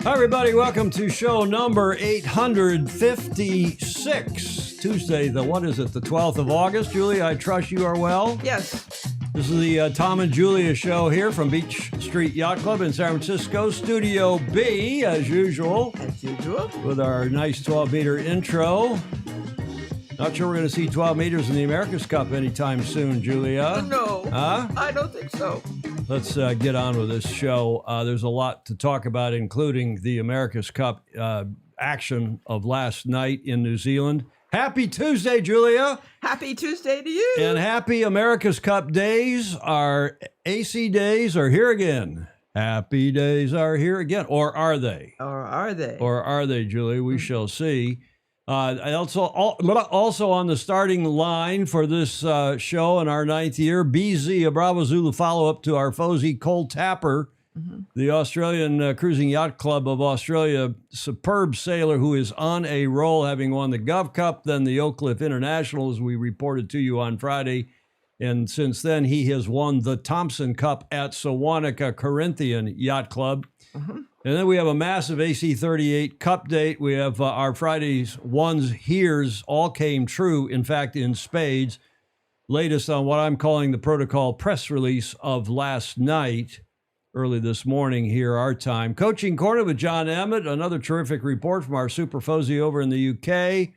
Hi, everybody. Welcome to show number 856. Tuesday, the 12th of August. Julia, I trust you are well. Yes. This is the Tom and Julia show here from Beach Street Yacht Club in San Francisco. Studio B, as usual. As usual. With our nice 12-meter intro. Not sure we're going to see 12 meters in the America's Cup anytime soon, Julia. No. Huh? I don't think so. Let's get on with this show. There's a lot to talk about, including the America's Cup action of last night in New Zealand. Happy Tuesday, Julia. Happy Tuesday to you. And happy America's Cup days. Our AC days are here again. Happy days are here again. Or are they? Or are they? Or are they, Julia? We shall see. Also on the starting line for this show in our 9th year, BZ, a Bravo Zulu follow-up to our Fozy Cole Tapper, the Australian Cruising Yacht Club of Australia, superb sailor who is on a roll, having won the Gov Cup, then the Oak Cliff International, as we reported to you on Friday. And since then, he has won the Thompson Cup at Sewanaka Corinthian Yacht Club. And then we have a massive AC38 Cup date. We have our Friday's ones, heres all came true, in fact, in spades. Latest on what I'm calling the protocol press release of last night, early this morning here, our time. Coaching Corner with John Emmett, another terrific report from our Super Fozy over in the UK.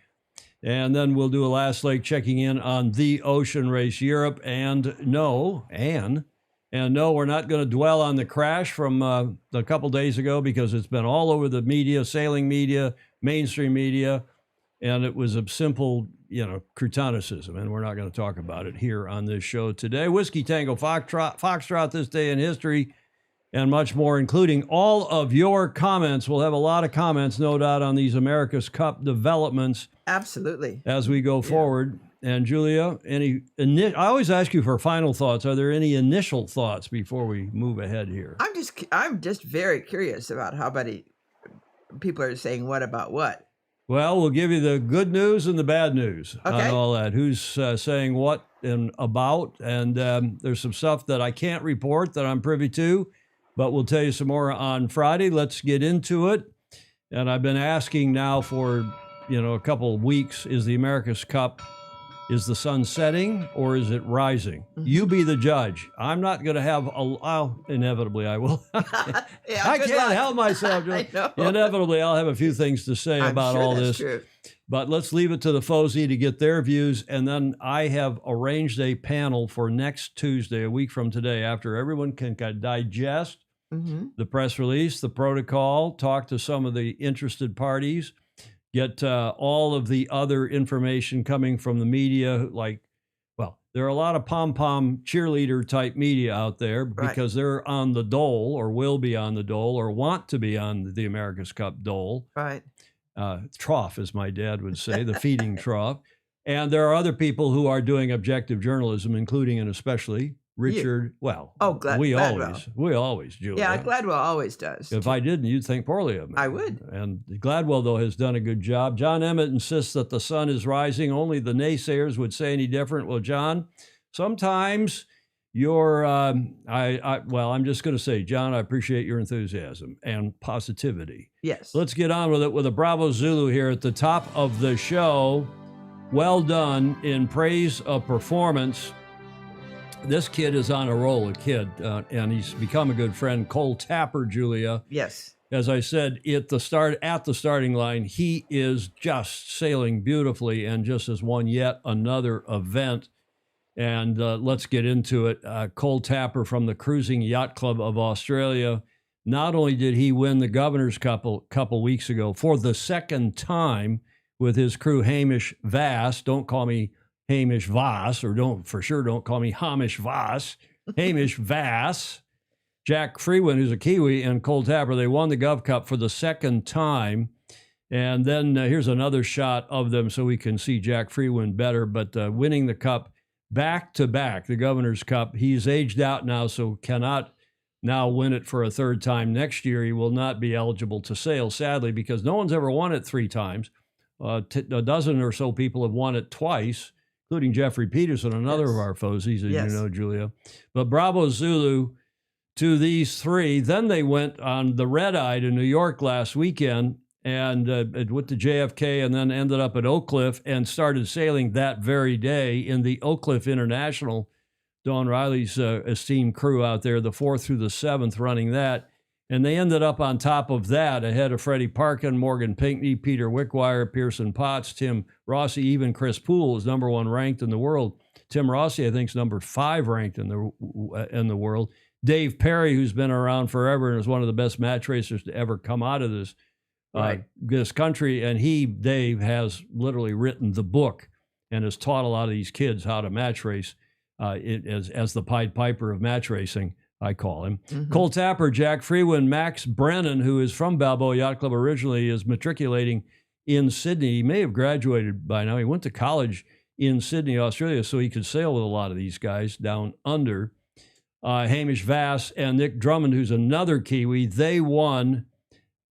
And then we'll do a last leg checking in on the Ocean Race Europe. And no, we're not going to dwell on the crash from a couple days ago because it's been all over the media, sailing media, mainstream media, and it was a simple, crotonicism, and we're not going to talk about it here on this show today. Whiskey Tango Foxtrot, this day in history, and much more, including all of your comments. We'll have a lot of comments, no doubt, on these America's Cup developments. Absolutely. As we go forward. And Julia, I always ask you for final thoughts. Are there any initial thoughts before we move ahead here? I'm just very curious about how many people are saying what about what. Well, we'll give you the good news and the bad news on all that. Who's saying what and about. And there's some stuff that I can't report that I'm privy to, but we'll tell you some more on Friday. Let's get into it. And I've been asking now for, a couple of weeks, is the America's Cup, is the sun setting or is it rising? You be the judge. I'm not going to have inevitably I will. I can't help myself. I know. Inevitably, I'll have a few things to say about all this. True. But let's leave it to the Fozy to get their views. And then I have arranged a panel for next Tuesday, a week from today, after everyone can digest the press release, the protocol, talk to some of the interested parties, get all of the other information coming from the media. There are a lot of pom-pom cheerleader type media out there because they're on the dole or will be on the dole or want to be on the America's Cup dole. Right. Trough, as my dad would say, the feeding trough. And there are other people who are doing objective journalism, including and especially Richard. We always, Julia. Yeah, Gladwell always does. If I didn't, you'd think poorly of me. I would. And Gladwell, though, has done a good job. John Emmett insists that the sun is rising. Only the naysayers would say any different. Well, John, sometimes you're, I'm just going to say, John, I appreciate your enthusiasm and positivity. Yes. Let's get on with it with a Bravo Zulu here at the top of the show. Well done in praise of performance. This kid is on a roll, and he's become a good friend. Cole Tapper, Julia. Yes. As I said, at the starting line, he is just sailing beautifully and just has won yet another event. And let's get into it. Cole Tapper from the Cruising Yacht Club of Australia. Not only did he win the Governor's Cup a couple weeks ago for the second time with his crew, Hamish Vass. Don't call me Hamish Voss, or don't call me Hamish Voss. Hamish Vass, Jack Freeman, who's a Kiwi, and Cole Tapper. They won the Gov Cup for the second time. And then here's another shot of them so we can see Jack Freeman better, but winning the Cup back to back, the Governor's Cup. He's aged out now, so cannot now win it for a third time. Next year, he will not be eligible to sail, sadly, because no one's ever won it 3 times. A dozen or so people have won it twice, including Jeffrey Peterson, another of our Fozies, as you know, Julia. But Bravo Zulu to these three. Then they went on the red eye to New York last weekend and went to JFK and then ended up at Oak Cliff and started sailing that very day in the Oak Cliff International. Don Riley's esteemed crew out there, the 4th through the 7th, running that. And they ended up on top of that, ahead of Freddie Parkin, Morgan Pinckney, Peter Wickwire, Pearson Potts, Tim Rossi, even Chris Poole is number 1 ranked in the world. Tim Rossi, I think, is number 5 ranked in the world. Dave Perry, who's been around forever and is one of the best match racers to ever come out of this country, and Dave has literally written the book and has taught a lot of these kids how to match race as the Pied Piper of match racing, I call him. Mm-hmm. Cole Tapper, Jack Freeman, Max Brennan, who is from Balboa Yacht Club originally, is matriculating in Sydney. He may have graduated by now. He went to college in Sydney, Australia, so he could sail with a lot of these guys down under. Hamish Vass and Nick Drummond, who's another Kiwi, they won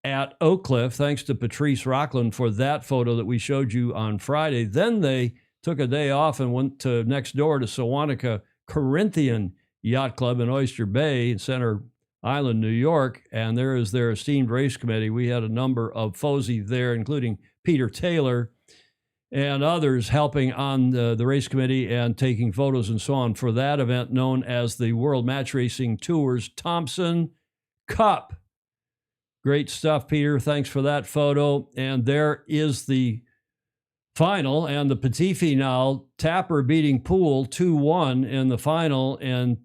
at Oak Cliff, thanks to Patrice Rockland for that photo that we showed you on Friday. Then they took a day off and went to next door to Sewanaka Corinthian Yacht Club in Oyster Bay in Center Island, New York, and there is their esteemed race committee. We had a number of FOSI there, including Peter Taylor and others helping on the race committee and taking photos and so on for that event known as the World Match Racing Tours Thompson Cup. Great stuff, Peter. Thanks for that photo. And there is the final and the petit finale. Tapper beating Poole 2-1 in the final, and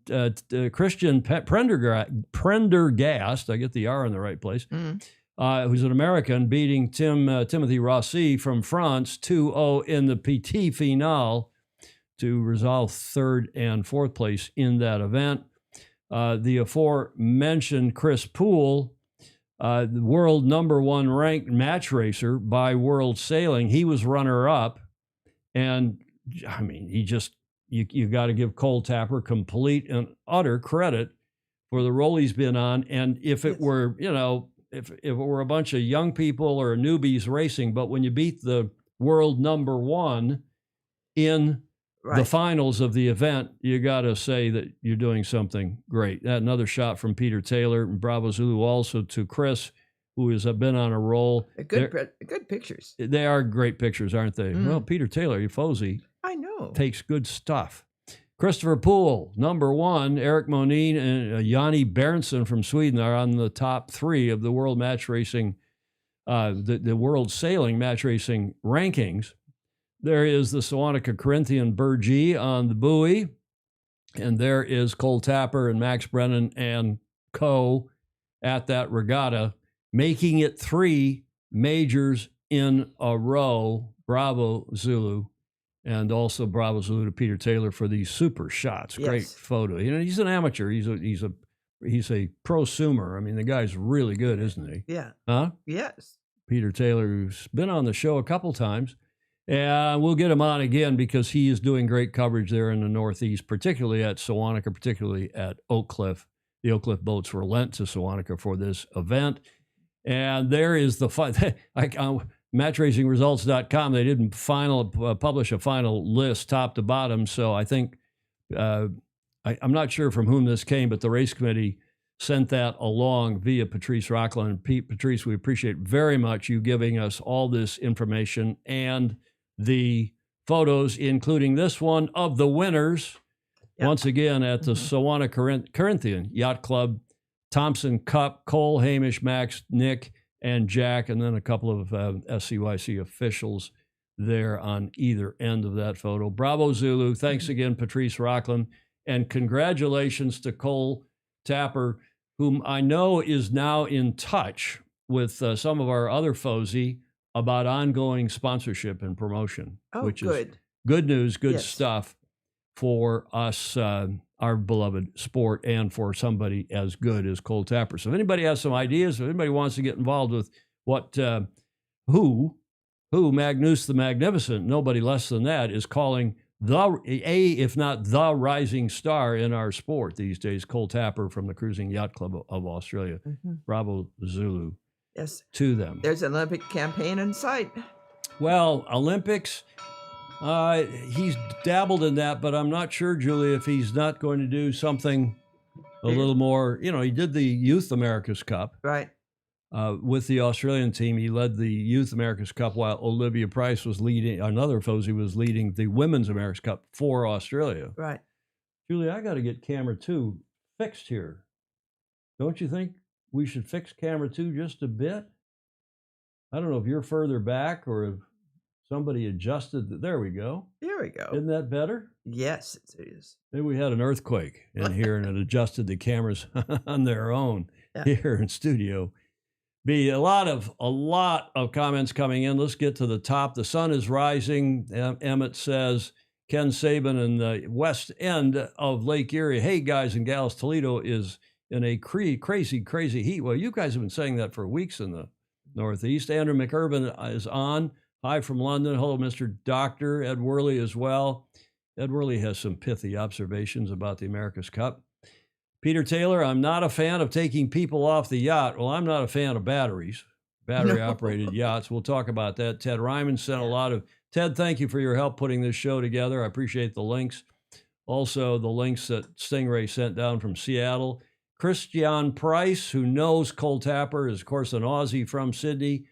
Christian Prendergast, I get the R in the right place, who's an American, beating Timothy Rossi from France 2-0 in the petit finale to resolve 3rd and 4th place in that event. The aforementioned Chris Poole, the world number 1 ranked match racer by World Sailing, he was runner-up. And, I mean, you got to give Cole Tapper complete and utter credit for the role he's been on. And if it were, if it were a bunch of young people or newbies racing, but when you beat the world number 1 in the finals of the event, you got to say that you're doing something great. Another shot from Peter Taylor and Bravo Zulu also to Chris, who has been on a roll. Good pictures. They are great pictures, aren't they? Well, Peter Taylor, you Fozy, I know, takes good stuff. Christopher Poole, number 1, Eric Monine and Yanni Berntsen from Sweden are on the top 3 of the world match racing, the world sailing match racing rankings. There is the Sewanaka Corinthian Burgee on the buoy, and there is Cole Tapper and Max Brennan and co. at that regatta, making it 3 majors in a row. Bravo Zulu. And also Bravo Zulu to Peter Taylor for these super shots. Yes. Great photo. He's an amateur. He's a prosumer. I mean, the guy's really good, isn't he? Yeah. Huh? Yes. Peter Taylor, who's been on the show a couple times. And we'll get him on again because he is doing great coverage there in the Northeast, particularly at Sewanaka, particularly at Oak Cliff. The Oak Cliff boats were lent to Sewanaka for this event. And there is the matchracingresults.com. They didn't publish a final list top to bottom. So I think, I'm not sure from whom this came, but the race committee sent that along via Patrice Rockland. Patrice, we appreciate very much you giving us all this information and the photos, including this one of the winners, once again at the Sewanaka Corinthian Yacht Club Thompson Cup. Cole, Hamish, Max, Nick, and Jack, and then a couple of SCYC officials there on either end of that photo. Bravo Zulu. Thanks again, Patrice Rockland, and congratulations to Cole Tapper, whom I know is now in touch with some of our other FOSI about ongoing sponsorship and promotion, which is good news, good stuff for us, our beloved sport, and for somebody as good as Cole Tapper. So if anybody has some ideas, if anybody wants to get involved with what, who Magnus the Magnificent, nobody less than that, is calling if not the rising star in our sport these days, Cole Tapper from the Cruising Yacht Club of Australia. Bravo Zulu. Yes. To them. There's an Olympic campaign in sight. Well, Olympics, he's dabbled in that, but I'm not sure, Julie, if he's not going to do something a little more, he did the Youth America's Cup. Right. With the Australian team. He led the Youth America's Cup while Olivia Price was leading, another Fozy was leading the Women's America's Cup for Australia. Right. Julie, I got to get camera 2 fixed here. Don't you think we should fix camera 2 just a bit? I don't know if you're further back or if somebody adjusted. There we go. Here we go. Isn't that better? Yes, it is. Maybe we had an earthquake in here and it adjusted the cameras on their own here in Studio B. A lot of comments coming in. Let's get to the top. The sun is rising. Emmett says, Ken Saban in the west end of Lake Erie. Hey, guys and gals, Toledo is in a crazy heat. Well, you guys have been saying that for weeks in the Northeast. Andrew McIrvin is on. Hi from London. Hello, Mr. Doctor. Ed Worley as well. Ed Worley has some pithy observations about the America's Cup. Peter Taylor, I'm not a fan of taking people off the yacht. Well, I'm not a fan of battery-operated yachts. We'll talk about that. Ted Ryman sent a lot of... Ted, thank you for your help putting this show together. I appreciate the links. Also, the links that Stingray sent down from Seattle. Christian Price, who knows Cole Tapper, is, of course, an Aussie from Sydney.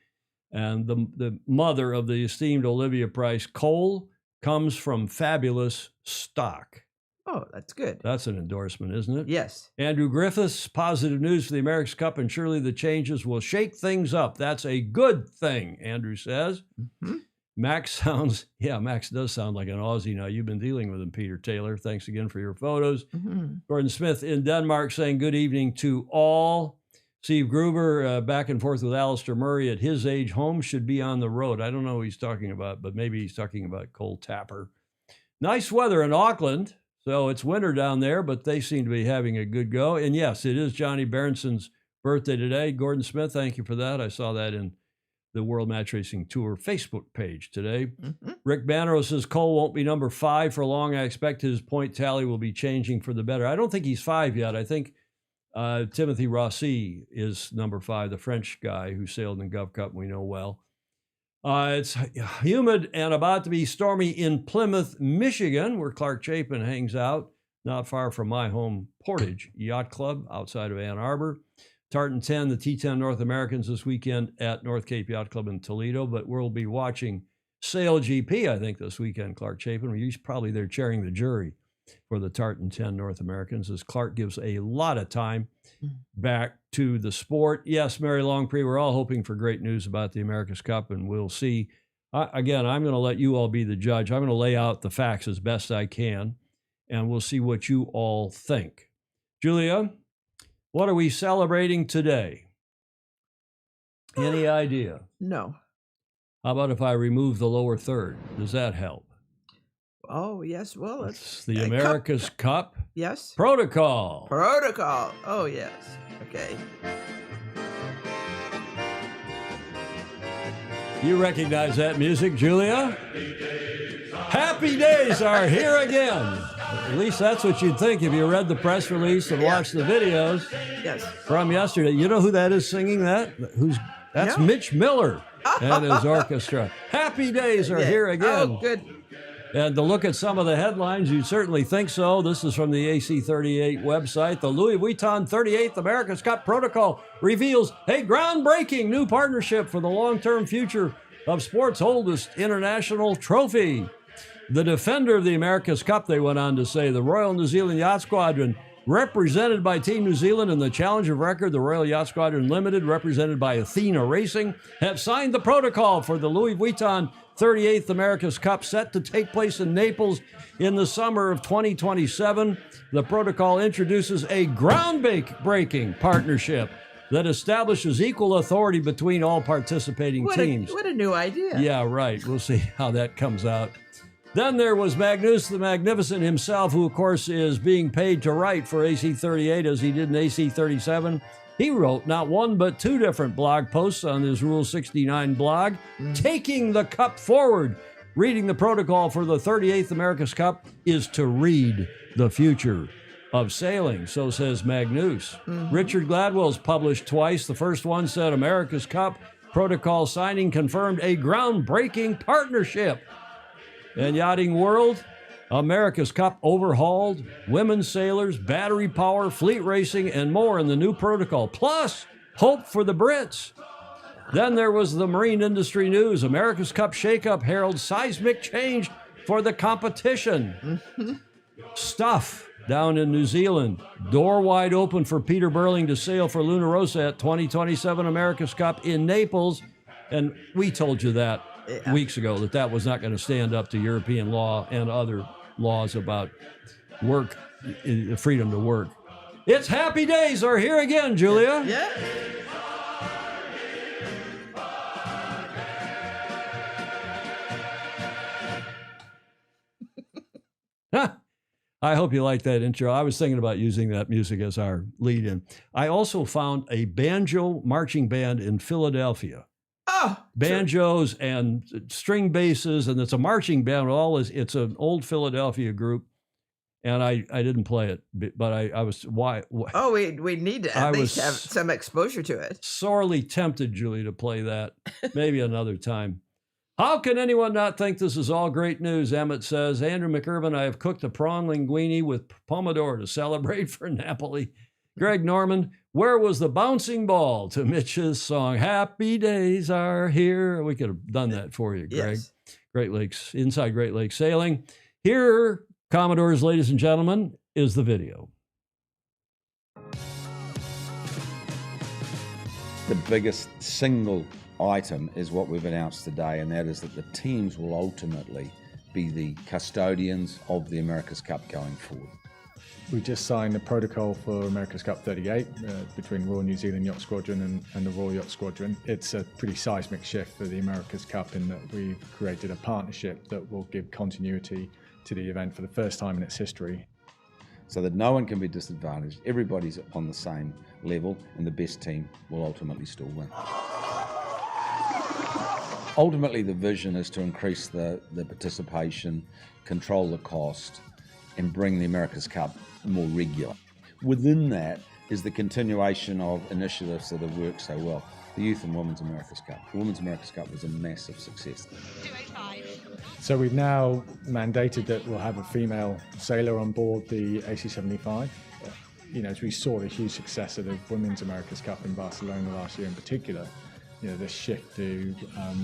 And the mother of the esteemed Olivia Price, Cole, comes from fabulous stock. Oh, that's good. That's an endorsement, isn't it? Yes. Andrew Griffiths, positive news for the America's Cup, and surely the changes will shake things up. That's a good thing, Andrew says. Mm-hmm. Max does sound like an Aussie now. You've been dealing with him, Peter Taylor. Thanks again for your photos. Mm-hmm. Gordon Smith in Denmark saying good evening to all. Steve Gruber, back and forth with Alistair Murray at his age. Home should be on the road. I don't know what he's talking about, but maybe he's talking about Cole Tapper. Nice weather in Auckland. So it's winter down there, but they seem to be having a good go. And yes, it is Johnny Berenson's birthday today. Gordon Smith, thank you for that. I saw that in the World Match Racing Tour Facebook page today. Mm-hmm. Rick Bannerow says Cole won't be number 5 for long. I expect his point tally will be changing for the better. I don't think he's 5 yet. I think Timothy Rossi is number 5, the French guy who sailed in Gov Cup, we know well. It's humid and about to be stormy in Plymouth, Michigan, where Clark Chapin hangs out, not far from my home Portage Yacht Club outside of Ann Arbor. Tartan 10, the T10 North Americans this weekend at North Cape Yacht Club in Toledo, but we'll be watching Sail GP, I think, this weekend, Clark Chapin. He's probably there chairing the jury for the Tartan 10 North Americans as Clark gives a lot of time back to the sport. Yes, Mary Longpree, we're all hoping for great news about the America's Cup, and we'll see. Again, I'm going to let you all be the judge. I'm going to lay out the facts as best I can, and we'll see what you all think. Julia, what are we celebrating today? Any idea? No. How about if I remove the lower third? Does that help? Oh, yes. Well, it's the America's Cup. Yes. Protocol. Oh, yes. Okay. You recognize that music, Julia? Happy days are here again. At least that's what you'd think if you read the press release and watched the videos from yesterday. You know who that is singing that? That's Mitch Miller and his orchestra. Happy days are here again. Oh, good. And to look at some of the headlines, you'd certainly think so. This is from the AC38 website. The Louis Vuitton 38th America's Cup Protocol reveals a groundbreaking new partnership for the long-term future of sport's oldest international trophy. The defender of the America's Cup, they went on to say, the Royal New Zealand Yacht Squadron, represented by Team New Zealand in the Challenge of Record, the Royal Yacht Squadron Limited, represented by Athena Racing, have signed the protocol for the Louis Vuitton 38th America's Cup, set to take place in Naples in the summer of 2027. The protocol introduces a groundbreaking partnership that establishes equal authority between all participating teams. What a new idea. Yeah, right. We'll see how that comes out. Then there was Magnus the Magnificent himself, who, of course, is being paid to write for AC38 as he did in AC37. He wrote not one but 2 different blog posts on his Rule 69 blog, taking the cup forward. Reading the protocol for the 38th America's Cup is to read the future of sailing, so says Magnus. Richard Gladwell's published twice. The first one said America's Cup protocol signing confirmed a groundbreaking partnership. And Yachting World, America's Cup overhauled, women's sailors, battery power, fleet racing, and more in the new protocol. Plus, hope for the Brits. Then there was the marine industry news. America's Cup shakeup heralds seismic change for the competition. Stuff down in New Zealand. Door wide open for Peter Burling to sail for Luna Rossa at 2027 America's Cup in Naples. And we told you that weeks ago, that was not going to stand up to European law and other laws about work, freedom to work. It's happy days are here again, Julia. Yeah. I hope you like that intro. I was thinking about using that music as our lead in. I also found a banjo marching band in Philadelphia. Oh, banjos and string basses, and it's a marching band. It's an old Philadelphia group, and I didn't play it, but I was why? Oh, we need to at least have some exposure to it. Sorely tempted, Julie, to play that. Maybe another time. How can anyone not think this is all great news? Emmett says, Andrew McIrvin, I have cooked a prawn linguine with pomodoro to celebrate for Napoli. Greg Norman, where was the bouncing ball to Mitch's song, Happy Days Are Here? We could have done that for you, Greg. Yes. Great Lakes, Inside Great Lakes Sailing. Here, Commodores, ladies and gentlemen, is the video. The biggest single item is what we've announced today, and that is that the teams will ultimately be the custodians of the America's Cup going forward. We just signed the protocol for America's Cup 38 between Royal New Zealand Yacht Squadron and the Royal Yacht Squadron. It's a pretty seismic shift for the America's Cup in that we've created a partnership that will give continuity to the event for the first time in its history. So that no one can be disadvantaged, everybody's on the same level, and the best team will ultimately still win. Ultimately, the vision is to increase the participation, control the cost, and bring the America's Cup more regular. Within that is the continuation of initiatives that have worked so well. The Youth and Women's America's Cup. The Women's America's Cup was a massive success. 285. So we've now mandated that we'll have a female sailor on board the AC-75. As we saw the huge success of the Women's America's Cup in Barcelona last year in particular, this shift to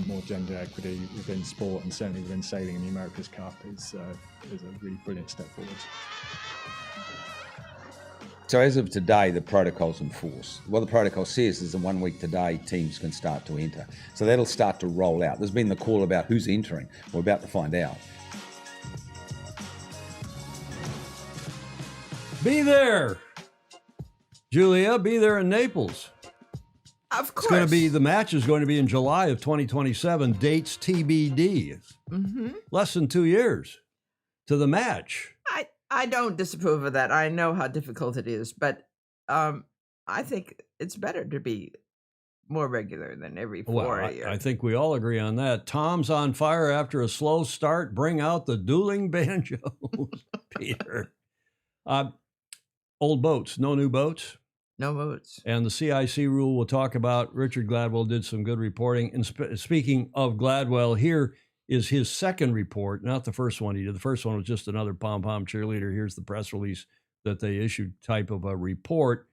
more gender equity within sport and certainly within sailing in the America's Cup is a really brilliant step forward. So as of today, the protocol's in force. What the protocol says is in 1 week today, teams can start to enter. So that'll start to roll out. There's been the call about who's entering. We're about to find out. Be there, Julia. Be there in Naples. Of course. It's going to be, the match is going to be in July of 2027. Dates TBD. Mm-hmm. Less than 2 years to the match. I don't disapprove of that. I know how difficult it is, but I think it's better to be more regular than every 4 years. I think we all agree on that. Tom's on fire after a slow start. Bring out the dueling banjos, Peter. Old boats, no new boats. No votes. And the CIC rule we'll talk about. Richard Gladwell did some good reporting. And speaking of Gladwell, here is his second report, not the first one he did. The first one was just another pom-pom cheerleader. Here's the press release that they issued type of a report.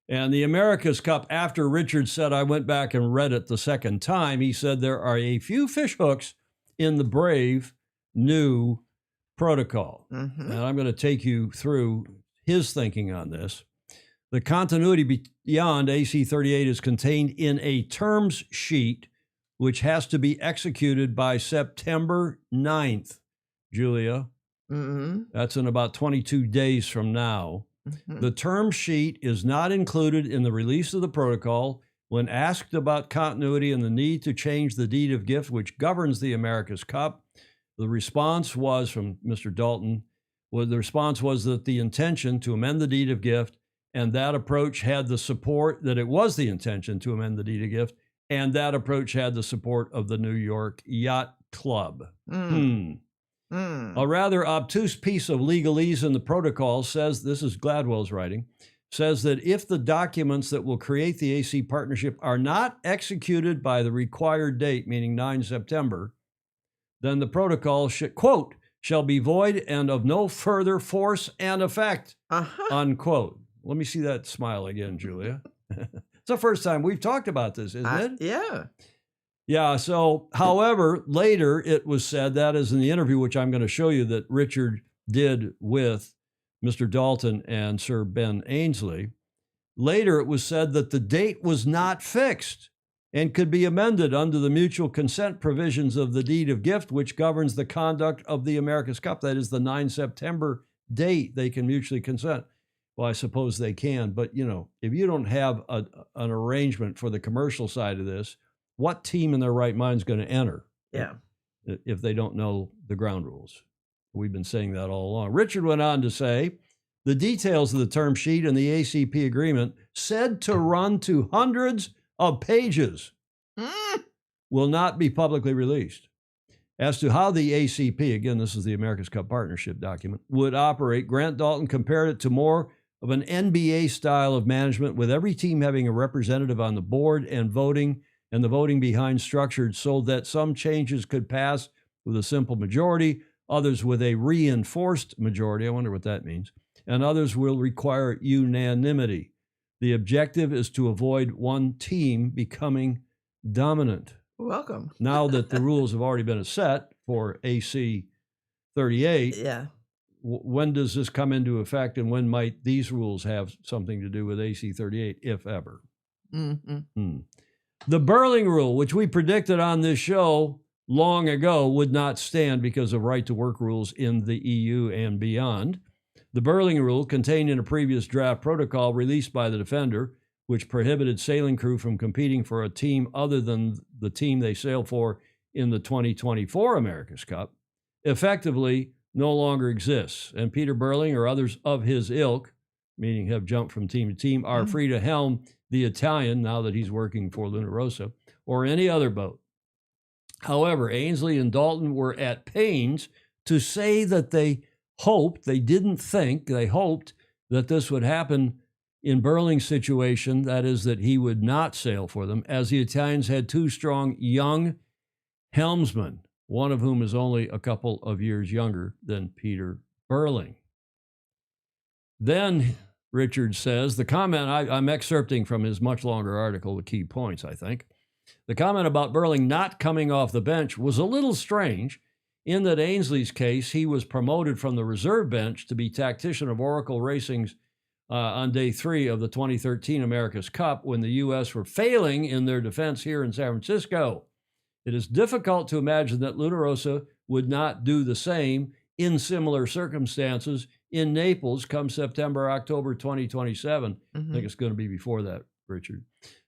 And the America's Cup, after Richard said, I went back and read it the second time, he said there are a few fish hooks in the brave new protocol. Mm-hmm. And I'm going to take you through his thinking on this. The continuity beyond AC-38 is contained in a terms sheet which has to be executed by September 9th, Julia. Mm-hmm. That's in about 22 days from now. Mm-hmm. The term sheet is not included in the release of the protocol. When asked about continuity and the need to change the deed of gift which governs the America's Cup, the response was from Mr. Dalton, the response was that the intention to amend the deed of gift, and that approach had the support, that it was the intention to amend the deed of gift, and that approach had the support of the New York Yacht Club. A rather obtuse piece of legalese in the protocol says, this is Gladwell's writing, says that if the documents that will create the AC partnership are not executed by the required date, meaning 9 September, then the protocol should, quote, shall be void and of no further force and effect, Uh-huh. unquote. Let me see that smile again, Julia. It's the first time we've talked about this, isn't it? Yeah. Yeah. So, however, later it was said, that is in the interview, which I'm going to show you, that Richard did with Mr. Dalton and Sir Ben Ainslie. Later it was said that the date was not fixed and could be amended under the mutual consent provisions of the deed of gift, which governs the conduct of the America's Cup. That is the 9 September date. They can mutually consent. Well, I suppose they can, but you know, if you don't have an arrangement for the commercial side of this, what team in their right mind is going to enter? Yeah. If they don't know the ground rules. We've been saying that all along. Richard went on to say, the details of the term sheet and the ACP agreement, said to run to hundreds of pages, will not be publicly released. As to how the ACP, again, this is the America's Cup Partnership document, would operate, Grant Dalton compared it to more of an NBA style of management, with every team having a representative on the board and the voting behind structured so that some changes could pass with a simple majority, others with a reinforced majority. I wonder what that means. And others will require unanimity. The objective is to avoid one team becoming dominant. Welcome. Now that the rules have already been set for AC 38, Yeah. when does this come into effect, and when might these rules have something to do with AC 38, if ever? Mm-hmm. The Burling Rule, which we predicted on this show long ago, would not stand because of right-to-work rules in the EU and beyond. The Burling Rule, contained in a previous draft protocol released by the defender, which prohibited sailing crew from competing for a team other than the team they sail for in the 2024 America's Cup, effectively no longer exists. And Peter Burling or others of his ilk, meaning have jumped from team to team, are free to helm the Italian, now that he's working for Luna Rossa, or any other boat. However, Ainslie and Dalton were at pains to say that they hoped that this would happen in Burling's situation, that is, that he would not sail for them, as the Italians had two strong young helmsmen, one of whom is only a couple of years younger than Peter Burling. Then Richard says, the comment, I'm excerpting from his much longer article, the key points, I think. The comment about Burling not coming off the bench was a little strange, in that Ainslie's case, he was promoted from the reserve bench to be tactician of Oracle Racing's on day 3 of the 2013 America's Cup, when the U.S. were failing in their defense here in San Francisco. It is difficult to imagine that Luna Rossa would not do the same in similar circumstances in Naples come September, October 2027. I think it's going to be before that, Richard.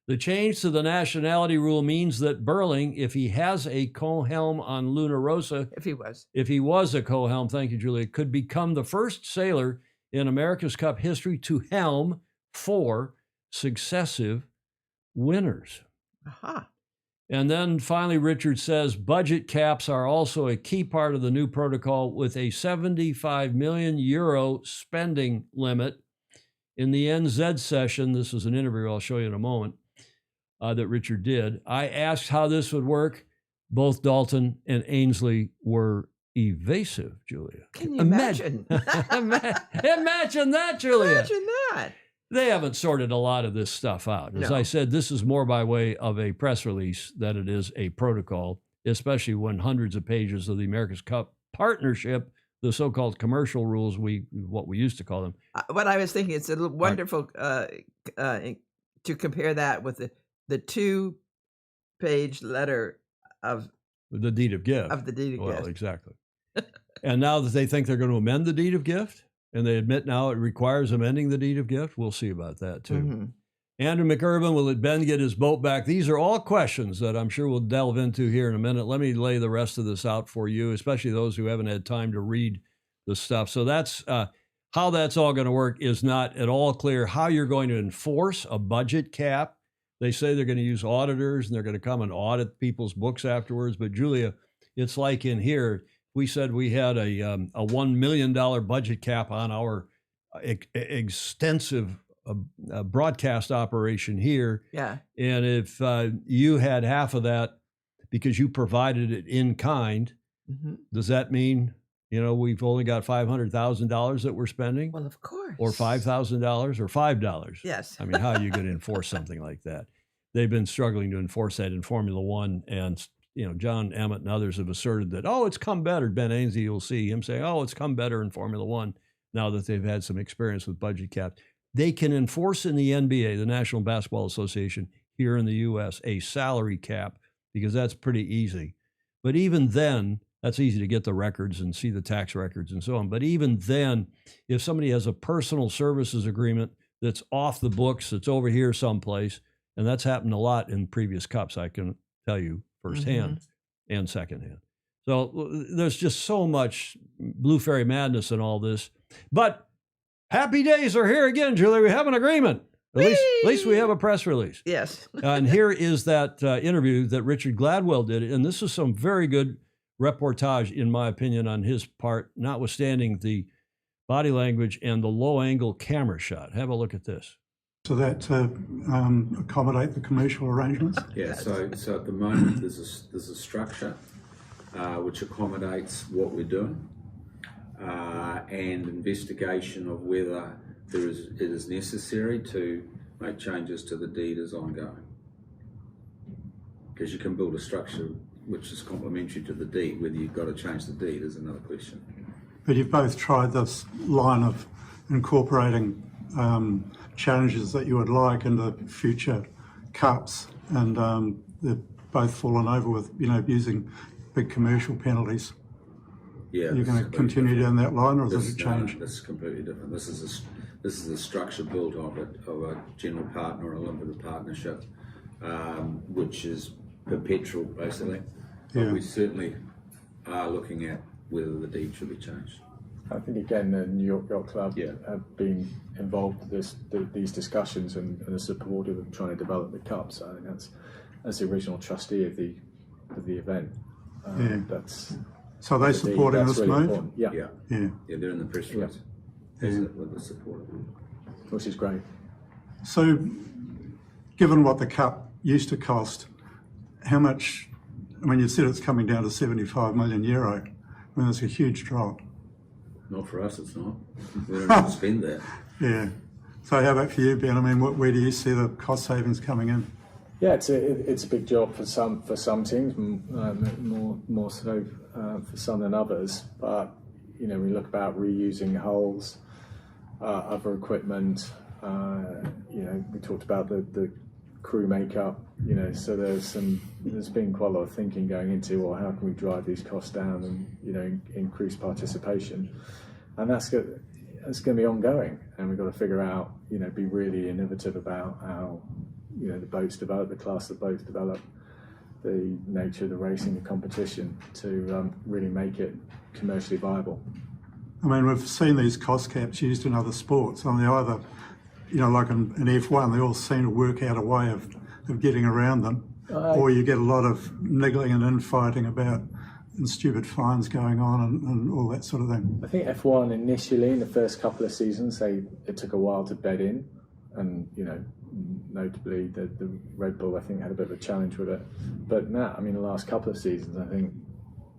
The change to the nationality rule means that Burling, if he has a co-helm on Luna Rossa, if he was a co-helm, thank you, Julia, could become the first sailor in America's Cup history to helm 4 successive winners. And then finally, Richard says, budget caps are also a key part of the new protocol, with a 75 million euro spending limit. In the NZ session, this is an interview I'll show you in a moment, that Richard did, I asked how this would work. Both Dalton and Ainslie were evasive, Julia. Can you imagine? Imagine that, Julia. Imagine that. They haven't sorted a lot of this stuff out. As I said, this is more by way of a press release than it is a protocol, especially when hundreds of pages of the America's Cup partnership, the so-called commercial rules, what we used to call them. What I was thinking, it's a wonderful to compare that with the 2-page letter of the deed of gift. Gift. Exactly. And now that they think they're going to amend the deed of gift, and they admit now it requires amending the deed of gift, we'll see about that too. Andrew McIrvin, will Ben get his boat back? These are all questions that I'm sure we'll delve into here in a minute. Let me lay the rest of this out for you, especially those who haven't had time to read the stuff. So that's how that's all going to work is not at all clear. How you're going to enforce a budget cap. They say they're going to use auditors and they're going to come and audit people's books afterwards. But Julia, it's like in here, we said we had a $1 million budget cap on our extensive broadcast operation here. Yeah. And if you had half of that because you provided it in kind, does that mean, You know, we've only got $500,000 that we're spending, Well, of course. or $5,000 or $5. Yes. I mean, how are you going to enforce something like that? They've been struggling to enforce that in Formula One, and you know, John Emmett and others have asserted that, oh, it's come better. Ben Ainslie, you'll see him say, oh, it's come better in Formula One now that they've had some experience with budget caps. They can enforce in the NBA, the National Basketball Association, here in the U.S., a salary cap, because that's pretty easy. But even then, that's easy to get the records and see the tax records and so on. But even then, if somebody has a personal services agreement that's off the books, that's over here someplace, and that's happened a lot in previous cups, I can tell you firsthand and secondhand. So there's just so much Blue Fairy madness in all this. But happy days are here again, Julie. We have an agreement. At least we have a press release. Yes. And here is that interview that Richard Gladwell did. And this is some very good reportage, in my opinion, on his part, notwithstanding the body language and the low-angle camera shot. Have a look at this. So that to accommodate the commercial arrangements? Yeah, so at the moment there's a structure which accommodates what we're doing and investigation of whether it is necessary to make changes to the deed is ongoing. Because you can build a structure which is complementary to the deed. Whether you've got to change the deed is another question. But you've both tried this line of incorporating challenges that you would like into future cups, and they've both fallen over with, you know, using big commercial penalties. Yeah, you're going to continue down that line, or does it change? No, this is completely different. This is a structure built of a general partner or a limited partnership, which is perpetual, basically. But we certainly are looking at whether the deed should be changed. I think, again, the New York Yacht Club have been involved with these discussions and are supportive of trying to develop the cups. I think that's the original trustee of the event. So they're supporting this really move? Yeah, they're in the press release. With the support, which is great. So, given what the cup used to cost, how much? I mean, you said it's coming down to €75 million. I mean, that's a huge drop. Not for us, it's not. We don't have to spend that. Yeah. So how about for you, Ben? I mean, where do you see the cost savings coming in? Yeah, it's a big job for some teams, more so for some than others. But you know, we look about reusing hulls, other equipment. You know, we talked about the crew makeup. You know, so there's been quite a lot of thinking going into, well, how can we drive these costs down and, you know, increase participation, and that's going to be ongoing. And we've got to figure out, you know, be really innovative about how, you know, the boats develop, the class of boats develop, the nature of the racing, the competition, to really make it commercially viable. I mean, we've seen these cost caps used in other sports. I mean, either, you know, like in F1, they all seem to work out a way of getting around them, or you get a lot of niggling and infighting about and stupid fines going on and all that sort of thing. I think F1 initially, in the first couple of seasons, it took a while to bed in, and, you know, notably the Red Bull, I think, had a bit of a challenge with it. But now, I mean, the last couple of seasons, I think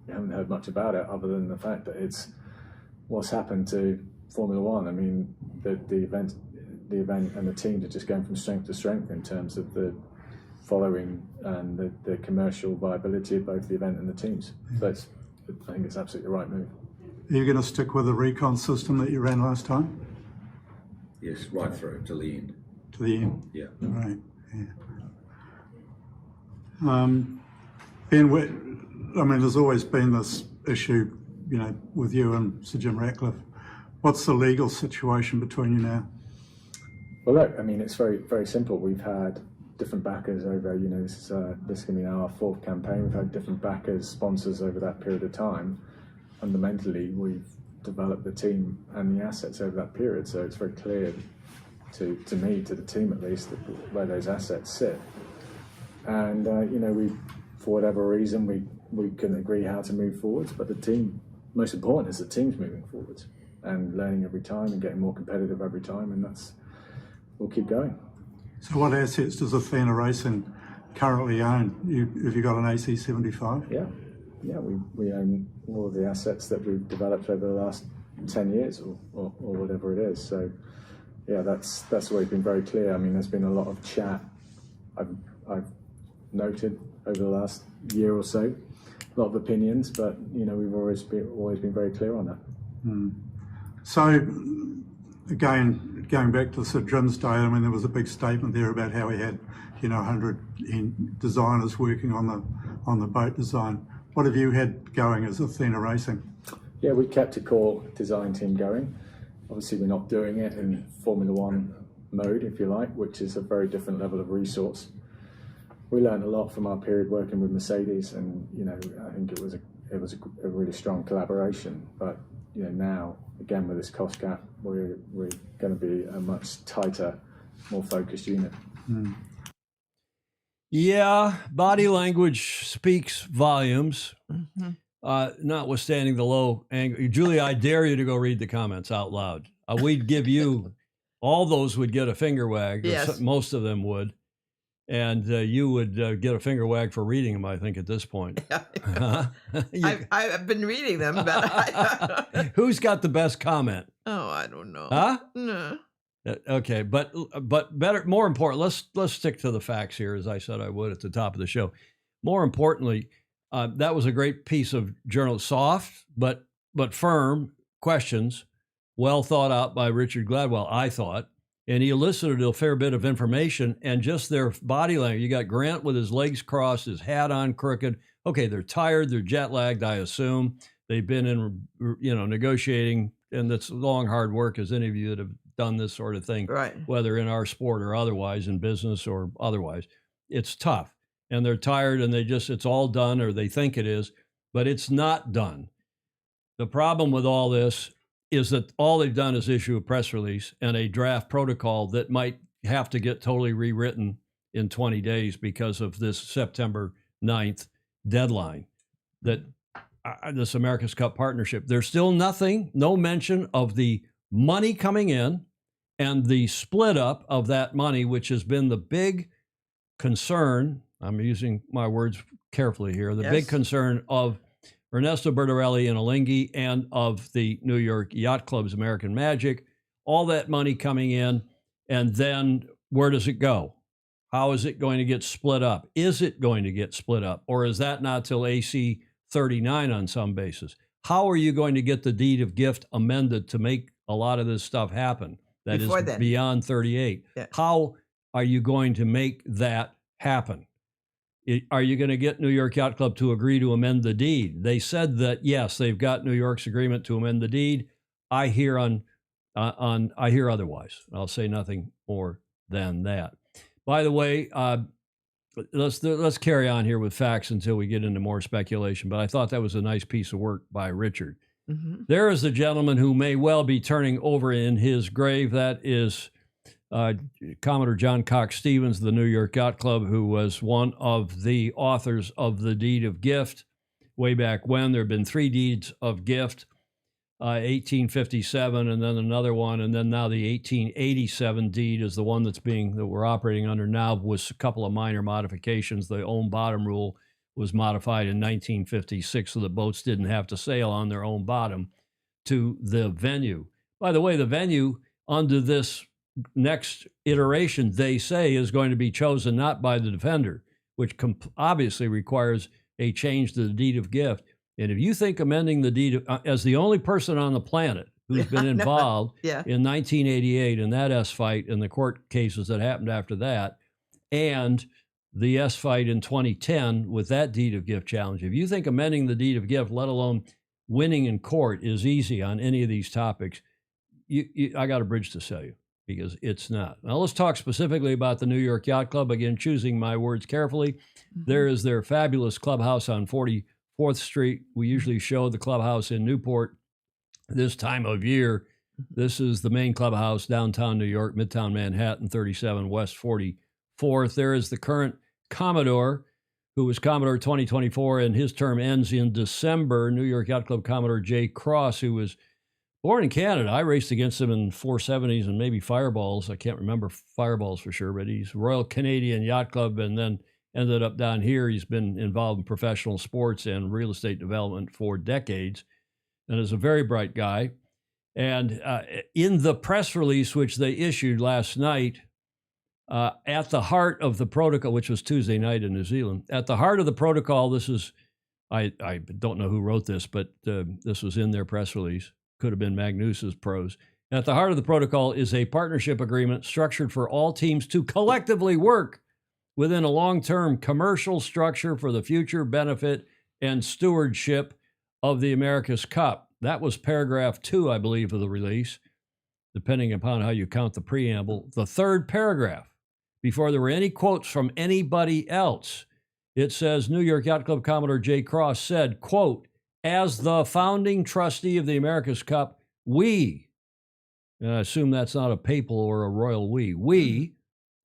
we haven't heard much about it, other than the fact that it's what's happened to Formula One. I mean, the event and the teams are just going from strength to strength in terms of the following and the commercial viability of both the event and the teams. So I think it's absolutely the right move. Are you going to stick with the recon system that you ran last time? Yes, right through to the end. To the end? Yeah. Right, yeah. Ben, I mean, there's always been this issue, you know, with you and Sir Jim Ratcliffe. What's the legal situation between you now? Well, look, I mean, it's very, very simple. We've had different backers over, you know, this is going to be now our fourth campaign. We've had different backers, sponsors over that period of time. Fundamentally, we've developed the team and the assets over that period. So it's very clear to me, to the team at least, where those assets sit. And, you know, for whatever reason, we couldn't agree how to move forwards. But the team, most important is the team's moving forwards and learning every time and getting more competitive every time. And we'll keep going. So what assets does Athena Racing currently own? Have you got an AC75? Yeah. yeah, we own all of the assets that we've developed over the last 10 years or whatever it is. So yeah, that's always been very clear. I mean, there's been a lot of chat I've noted over the last year or so, a lot of opinions, but we've always been very clear on that. So again, going back to Sir Drumsdale, I mean, there was a big statement there about how he had 100 designers working on the boat design. What have you had going as Athena Racing? Yeah, we kept a core design team going. Obviously, we're not doing it in Formula One mode, if you like, which is a very different level of resource. We learned a lot from our period working with Mercedes, and I think it was a really strong collaboration. But now, again, with this cost cap, we're going to be a much tighter, more focused unit. Yeah, body language speaks volumes. Notwithstanding the low angle, Julie, I dare you to go read the comments out loud. We'd give you, all those would get a finger wag. Or Yes. most of them would. And you would get a finger wag for reading them, I think, at this point. I've been reading them, but Who's got the best comment? I don't know. Huh? No. Okay, but better, more important, let's stick to the facts here, as I said I would at the top of the show. More importantly, that was a great piece of soft but firm questions, well thought out by Richard Gladwell, I thought, and he elicited a fair bit of information and just their body language. You got Grant with his legs crossed, his hat on crooked. Okay, they're tired, they're jet lagged, I assume. They've been in, negotiating, and it's long, hard work, as any of you that have done this sort of thing, Right. whether in our sport or otherwise, in business or otherwise. It's tough, and they're tired, and it's all done, or they think it is, but it's not done. The problem with all this is that all they've done is issue a press release and a draft protocol that might have to get totally rewritten in 20 days because of this September 9th deadline, that this America's Cup partnership. There's still no mention of the money coming in and the split up of that money, which has been the big concern. I'm using my words carefully here. The big concern of Ernesto Bertarelli and Alinghi and of the New York Yacht Club's American Magic, all that money coming in, and then where does it go? How is it going to get split up? Is it going to get split up? Or is that not till AC 39 on some basis? How are you going to get the deed of gift amended to make a lot of this stuff happen? That Before is then. beyond 38. Yeah. How are you going to make that happen? Are you going to get New York Yacht Club to agree to amend the deed? They said that, yes, they've got New York's agreement to amend the deed. I hear I hear otherwise. I'll say nothing more than that. By the way, let's carry on here with facts until we get into more speculation. But I thought that was a nice piece of work by Richard. Mm-hmm. There is a gentleman who may well be turning over in his grave. That is Commodore John Cox Stevens, the New York Yacht Club, who was one of the authors of the deed of gift way back when. There have been 3 deeds of gift, 1857, and then another one, and then now the 1887 deed is the one that we're operating under now, with a couple of minor modifications. The own bottom rule was modified in 1956 so that boats didn't have to sail on their own bottom to the venue. By the way, the venue under this next iteration, they say, is going to be chosen not by the defender, which obviously requires a change to the deed of gift. And if you think amending the deed as the only person on the planet who's been involved in 1988 in that S fight and the court cases that happened after that, and the S fight in 2010 with that deed of gift challenge, if you think amending the deed of gift, let alone winning in court, is easy on any of these topics, I got a bridge to sell you, because it's not. Now let's talk specifically about the New York Yacht Club. Again, choosing my words carefully. Mm-hmm. There is their fabulous clubhouse on 44th Street. We usually show the clubhouse in Newport this time of year. This is the main clubhouse, downtown New York, Midtown Manhattan, 37 West 44th. There is the current Commodore, who was Commodore 2024, and his term ends in December. New York Yacht Club Commodore Jay Cross, who was born in Canada. I raced against him in 470s and maybe Fireballs. I can't remember Fireballs for sure, but he's Royal Canadian Yacht Club and then ended up down here. He's been involved in professional sports and real estate development for decades and is a very bright guy. And in the press release, which they issued last night, at the heart of the protocol, which was Tuesday night in New Zealand, at the heart of the protocol, this is, I don't know who wrote this, but this was in their press release. Could have been Magnus's prose. At the heart of the protocol is a partnership agreement structured for all teams to collectively work within a long-term commercial structure for the future benefit and stewardship of the America's Cup. That was paragraph 2, I believe, of the release, depending upon how you count the preamble. The third paragraph, before there were any quotes from anybody else, it says, New York Yacht Club Commodore Jay Cross said, quote, as the founding trustee of the America's Cup, we, and I assume that's not a papal or a royal we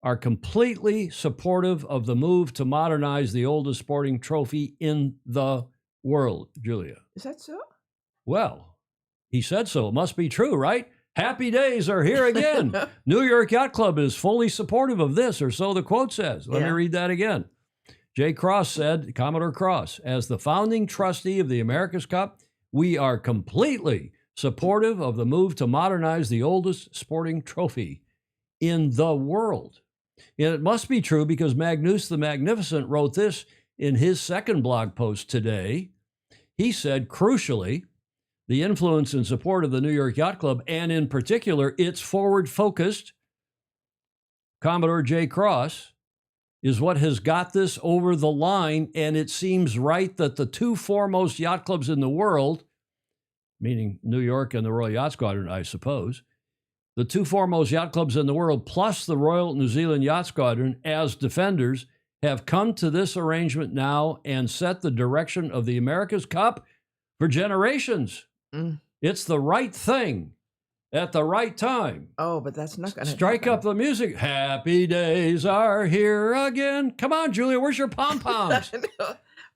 are completely supportive of the move to modernize the oldest sporting trophy in the world, Julia. Is that so? Well, he said so. It must be true, right? Happy days are here again. New York Yacht Club is fully supportive of this, or so the quote says. Let me read that again. Jay Cross said, Commodore Cross, as the founding trustee of the America's Cup, we are completely supportive of the move to modernize the oldest sporting trophy in the world. And it must be true because Magnus the Magnificent wrote this in his second blog post today. He said, crucially, the influence and support of the New York Yacht Club, and in particular, its forward-focused Commodore Jay Cross, is what has got this over the line, and it seems right that the two foremost yacht clubs in the world, meaning New York and the Royal Yacht Squadron, I suppose, the two foremost yacht clubs in the world, plus the Royal New Zealand Yacht Squadron, as defenders, have come to this arrangement now and set the direction of the America's Cup for generations. It's the right thing at the right time. Oh, but that's not going to strike up the music. Happy days are here again. Come on, Julia, where's your pom-poms?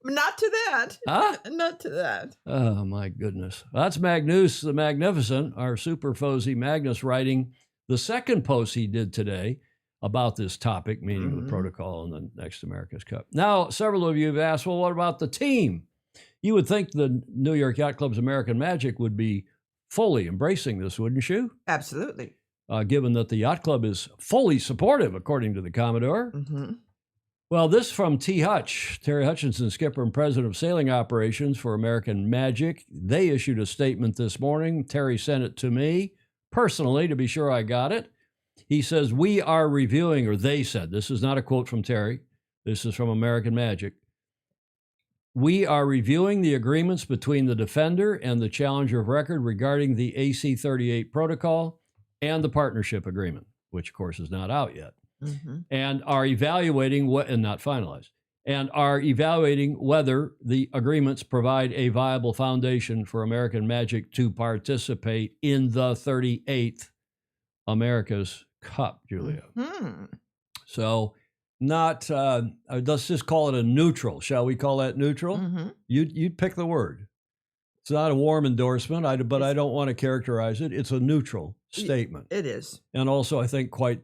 Not to that. Huh? Not to that. Oh, my goodness. That's Magnus the Magnificent, our super Fozy Magnus, writing the second post he did today about this topic, meaning the protocol and the next America's Cup. Now, several of you have asked, well, what about the team? You would think the New York Yacht Club's American Magic would be fully embracing this, wouldn't you? Absolutely. Given that the Yacht Club is fully supportive, according to the Commodore. Well, this from T. Hutch, Terry Hutchinson, skipper and president of sailing operations for American Magic. They issued a statement this morning. Terry sent it to me personally to be sure I got it. He says, we are reviewing, or they said, this is not a quote from Terry. This is from American Magic. We are reviewing the agreements between the defender and the challenger of record regarding the AC-38 protocol and the partnership agreement, which of course is not out yet, and are evaluating and not finalized, and are evaluating whether the agreements provide a viable foundation for American Magic to participate in the 38th America's Cup, Julia. So not, let's just call it a neutral. Shall we call that neutral? You'd pick the word. It's not a warm endorsement, but I don't want to characterize it. It's a neutral statement. It is. And also, I think, quite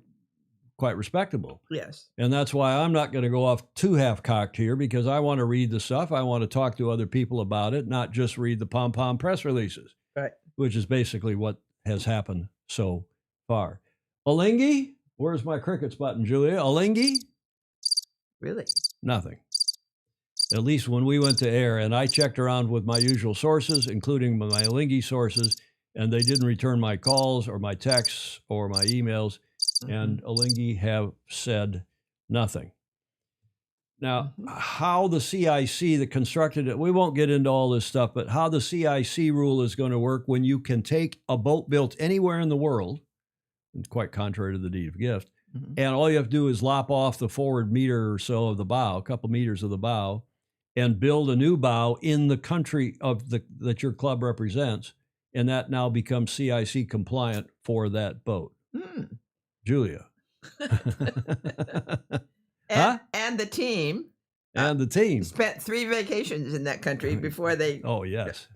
respectable. Yes. And that's why I'm not going to go off too half-cocked here, because I want to read the stuff. I want to talk to other people about it, not just read the pom-pom press releases. Right. Which is basically what has happened so far. Alinghi? Where's my crickets button, Julia? Alinghi? Really? Nothing. At least when we went to air, and I checked around with my usual sources, including my Alinghi sources, and they didn't return my calls or my texts or my emails, and Alinghi have said nothing. Now, how the CIC that constructed it, we won't get into all this stuff, but how the CIC rule is going to work when you can take a boat built anywhere in the world, and quite contrary to the deed of gift, and all you have to do is lop off the forward meter or so of the bow, a couple meters of the bow, and build a new bow in the country that your club represents, and that now becomes CIC compliant for that boat. Julia. And the team. And the team. Spent 3 vacations in that country before they... Oh, yes.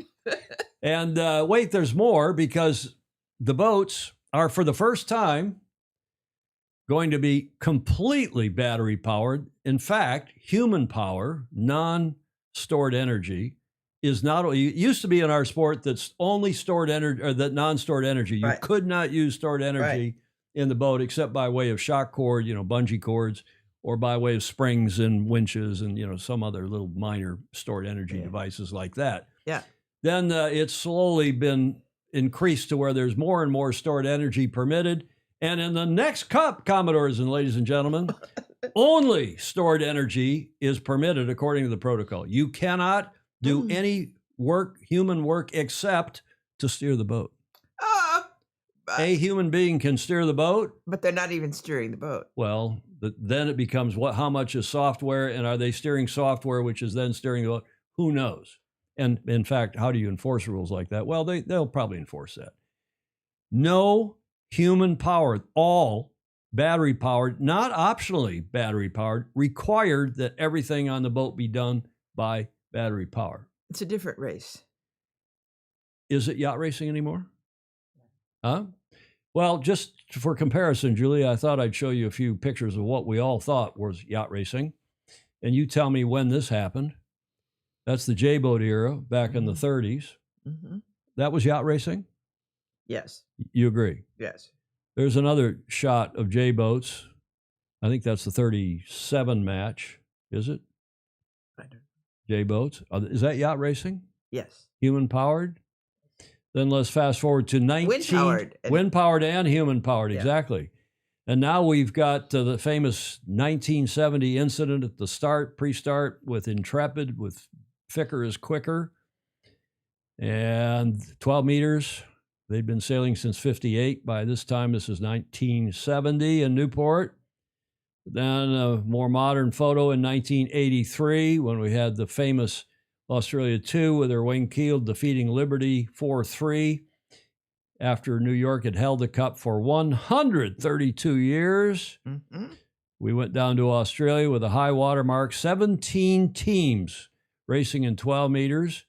And wait, there's more, because the boats are, for the first time, going to be completely battery powered. In fact, human power, non-stored energy, is not. It used to be in our sport that's only stored energy, or that non-stored energy. You Right. could not use stored energy in the boat except by way of shock cord, bungee cords, or by way of springs and winches and some other little minor stored energy devices like that. Yeah. Then it's slowly been increased to where there's more and more stored energy permitted. And in the next cup, Commodores and ladies and gentlemen, only stored energy is permitted according to the protocol. You cannot do any work, human work, except to steer the boat. A human being can steer the boat. But they're not even steering the boat. Well, then it becomes how much is software, and are they steering software, which is then steering the boat? Who knows? And in fact, how do you enforce rules like that? Well, they'll probably enforce that. No human power, all battery powered, not optionally battery powered, required that everything on the boat be done by battery power. It's a different race. Is it yacht racing anymore? Huh? Well, just for comparison, Julia, I thought I'd show you a few pictures of what we all thought was yacht racing. And you tell me when this happened. That's the J-boat era back in the 30s. Mm-hmm. That was yacht racing? Yes. You agree? Yes. There's another shot of J-boats. I think that's the 37 match. Is it? I don't. J-boats. Is that yacht racing? Yes. Human powered? Then let's fast forward to 19. Wind-powered. Wind-powered and human-powered, Yeah. exactly. And now we've got the famous 1970 incident at the start, pre-start, with Intrepid, with Thicker is Quicker. And 12 meters. They'd been sailing since 58. By this time, this is 1970 in Newport. Then a more modern photo in 1983 when we had the famous Australia 2 with their wing keel defeating Liberty 4-3 after New York had held the cup for 132 years. Mm-hmm. We went down to Australia with a high water mark, 17 teams racing in 12 meters,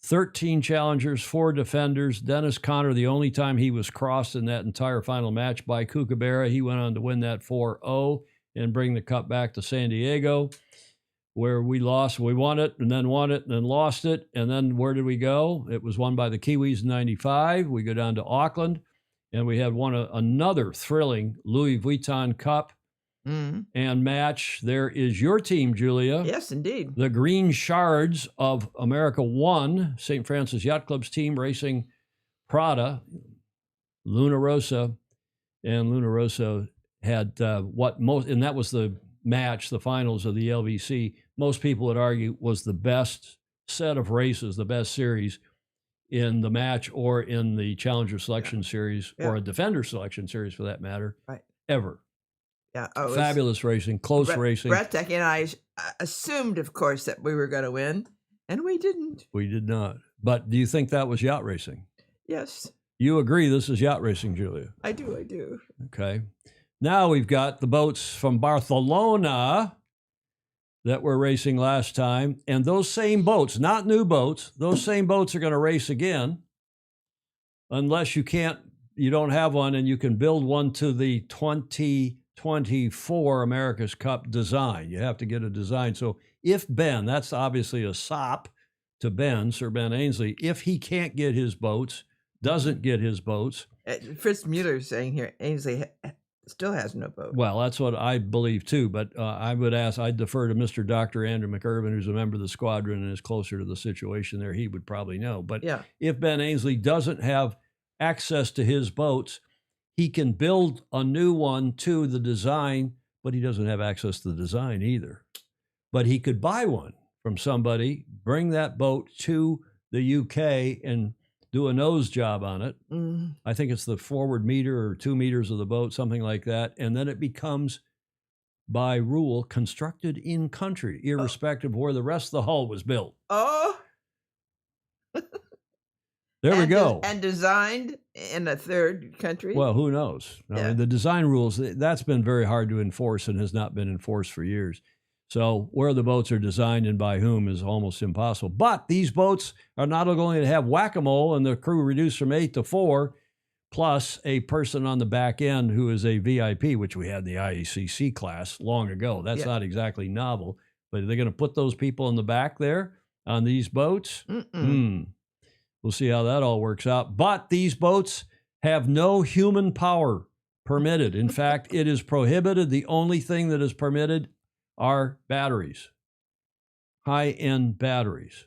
13 challengers, 4 defenders. Dennis Conner, the only time he was crossed in that entire final match by Kookaburra. He went on to win that 4-0 and bring the cup back to San Diego, where we lost. We won it and then lost it. And then where did we go? It was won by the Kiwis in 95. We go down to Auckland, and we had won another thrilling Louis Vuitton Cup and match. There is your team, Julia. Yes, indeed. The Green Shards of America won. St. Francis Yacht Club's team racing Prada, Luna Rossa. And Luna Rossa had and that was the match, the finals of the LVC, most people would argue was the best set of races, the best series in the match or in the Challenger Selection Series or a Defender Selection Series for that matter, ever. Yeah, fabulous racing, close racing. Breathtaking. And I assumed, of course, that we were going to win, and we didn't. We did not. But do you think that was yacht racing? Yes. You agree this is yacht racing, Julia? I do. Okay. Now we've got the boats from Barcelona that were racing last time, and those same boats, not new boats, those same boats are going to race again, unless you don't have one and you can build one to the 2024 America's Cup design. You have to get a design. So if Ben, that's obviously a sop to Ben, Sir Ben Ainslie, if he can't get his boats, doesn't get his boats. Fritz Mueller's saying here, Ainsley still has no boat. Well, that's what I believe too, but I'd defer to Mr. Dr. Andrew McIrvin, who's a member of the squadron and is closer to the situation there. He would probably know. But if Ben Ainslie doesn't have access to his boats, he can build a new one to the design, but he doesn't have access to the design either. But he could buy one from somebody, bring that boat to the UK and do a nose job on it. I think it's the forward meter or 2 meters of the boat, something like that. And then it becomes, by rule, constructed in country, irrespective of where the rest of the hull was built. There we go. And designed in a third country? Well, who knows? I mean, the design rules, that's been very hard to enforce and has not been enforced for years. So where the boats are designed and by whom is almost impossible. But these boats are not only to have whack-a-mole and the crew reduced from 8 to 4, plus a person on the back end who is a VIP, which we had in the IACC class long ago. That's Yeah. not exactly novel, but they're going to put those people in the back there on these boats. We'll see how that all works out. But these boats have no human power permitted. In fact, it is prohibited. The only thing that is permitted are batteries, high-end batteries.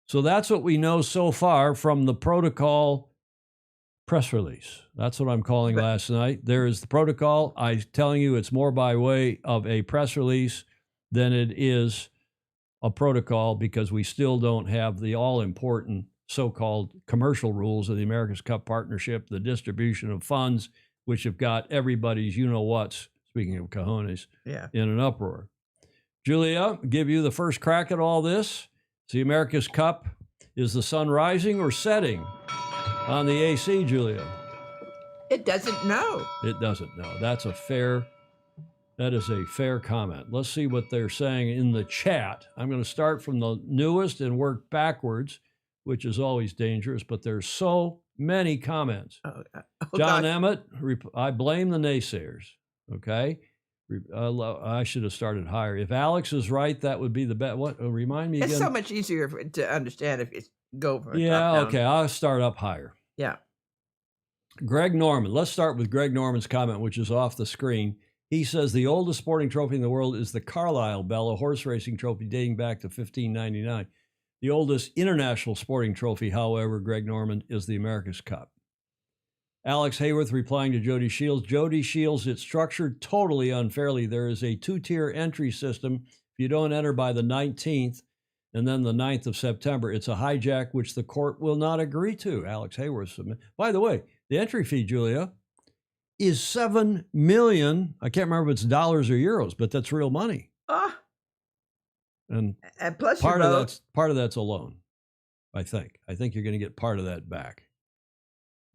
So that's what we know so far from the protocol press release. That's what I'm calling last night. There is the protocol. I'm telling you, it's more by way of a press release than it is a protocol, because we still don't have the all-important so-called commercial rules of the America's Cup Partnership, the distribution of funds, which have got everybody's you-know-whats, speaking of cojones, in an uproar. Julia, give you the first crack at all this. The America's Cup, is the sun rising or setting on the AC, Julia? It doesn't know. It doesn't know. That is a fair comment. Let's see what they're saying in the chat. I'm going to start from the newest and work backwards, which is always dangerous, but there's so many comments. John Emmett, I blame the naysayers. Okay. I should have started higher. If Alex is right, that would be the best. What? Remind me again. It's so much easier to understand if you go from Yeah, top down. okay. I'll start up higher. Yeah. Greg Norman. Let's start with Greg Norman's comment, which is off the screen. He says the oldest sporting trophy in the world is the Carlisle Bell, a horse racing trophy dating back to 1599. The oldest international sporting trophy, however, Greg Norman, is the America's Cup. Alex Hayworth replying to Jody Shields. Jody Shields, it's structured totally unfairly. There is a two-tier entry system. If you don't enter by the 19th and then the 9th of September, it's a hijack which the court will not agree to, Alex Hayworth submit. By the way, the entry fee, Julia, is $7 million. I can't remember if it's dollars or euros, but that's real money. And plus part of that's a loan, I think. I think you're going to get part of that back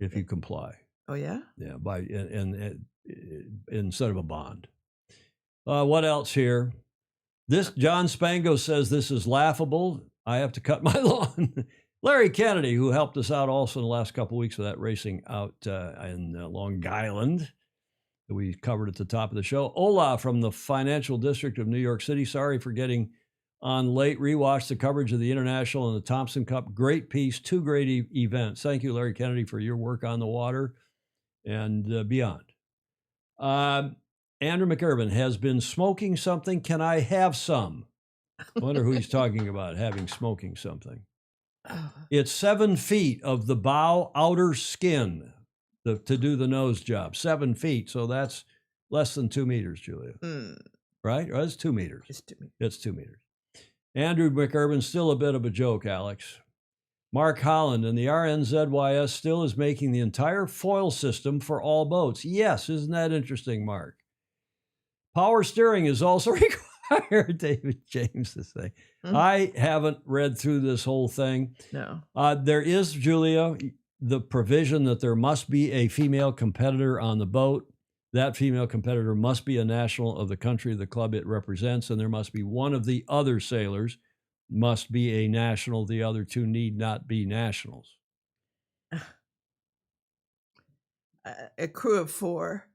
if you comply. Oh yeah. Yeah, instead of a bond. What else here? This John Spango says this is laughable. I have to cut my lawn. Larry Kennedy, who helped us out also in the last couple of weeks with that racing out in Long Island that we covered at the top of the show. Ola from the Financial District of New York City. Sorry for getting on late. Rewatched the coverage of the International and the Thompson Cup. Great piece, two great events. Thank you, Larry Kennedy, for your work on the water and beyond. Andrew McIrvin has been smoking something. Can I have some? I wonder who he's talking about having smoking something. It's 7 feet of the bow outer skin to do the nose job. 7 feet. So that's less than 2 meters, Julia. Right? Or it's 2 meters. It's 2 meters. Andrew McIrvin, still a bit of a joke, Alex. Mark Holland and the RNZYS still is making the entire foil system for all boats. Yes, isn't that interesting, Mark? Power steering is also required, David James is saying. I haven't read through this whole thing. No. There is, Julia, the provision that there must be a female competitor on the boat. That female competitor must be a national of the country, the club it represents, and there must be one of the other sailors must be a national. The other two need not be nationals. A crew of 4.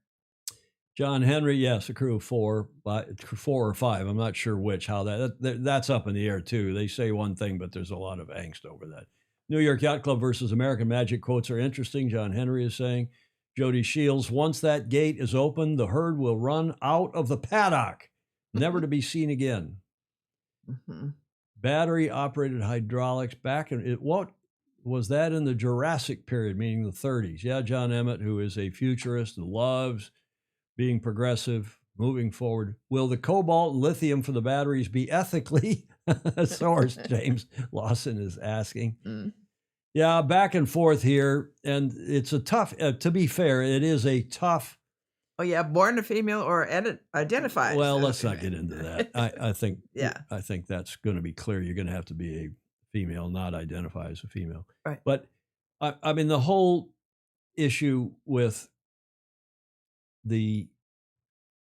John Henry, yes, a crew of 4, 4 or 5. I'm not sure which. How that's up in the air too. They say one thing, but there's a lot of angst over that. New York Yacht Club versus American Magic quotes are interesting. John Henry is saying. Jody Shields, once that gate is open, the herd will run out of the paddock, never to be seen again. Battery operated hydraulics back in it. What was that in the Jurassic period, meaning the 30s? Yeah, John Emmett, who is a futurist and loves being progressive, moving forward. Will the cobalt and lithium for the batteries be ethically sourced? James Lawson is asking. Yeah, back and forth here. And it's a tough, to be fair, it is a tough. Oh, yeah, born a female or identified. Well, let's not get into that. I think, yeah. I think that's going to be clear. You're going to have to be a female, not identify as a female. Right. But I mean, the whole issue with the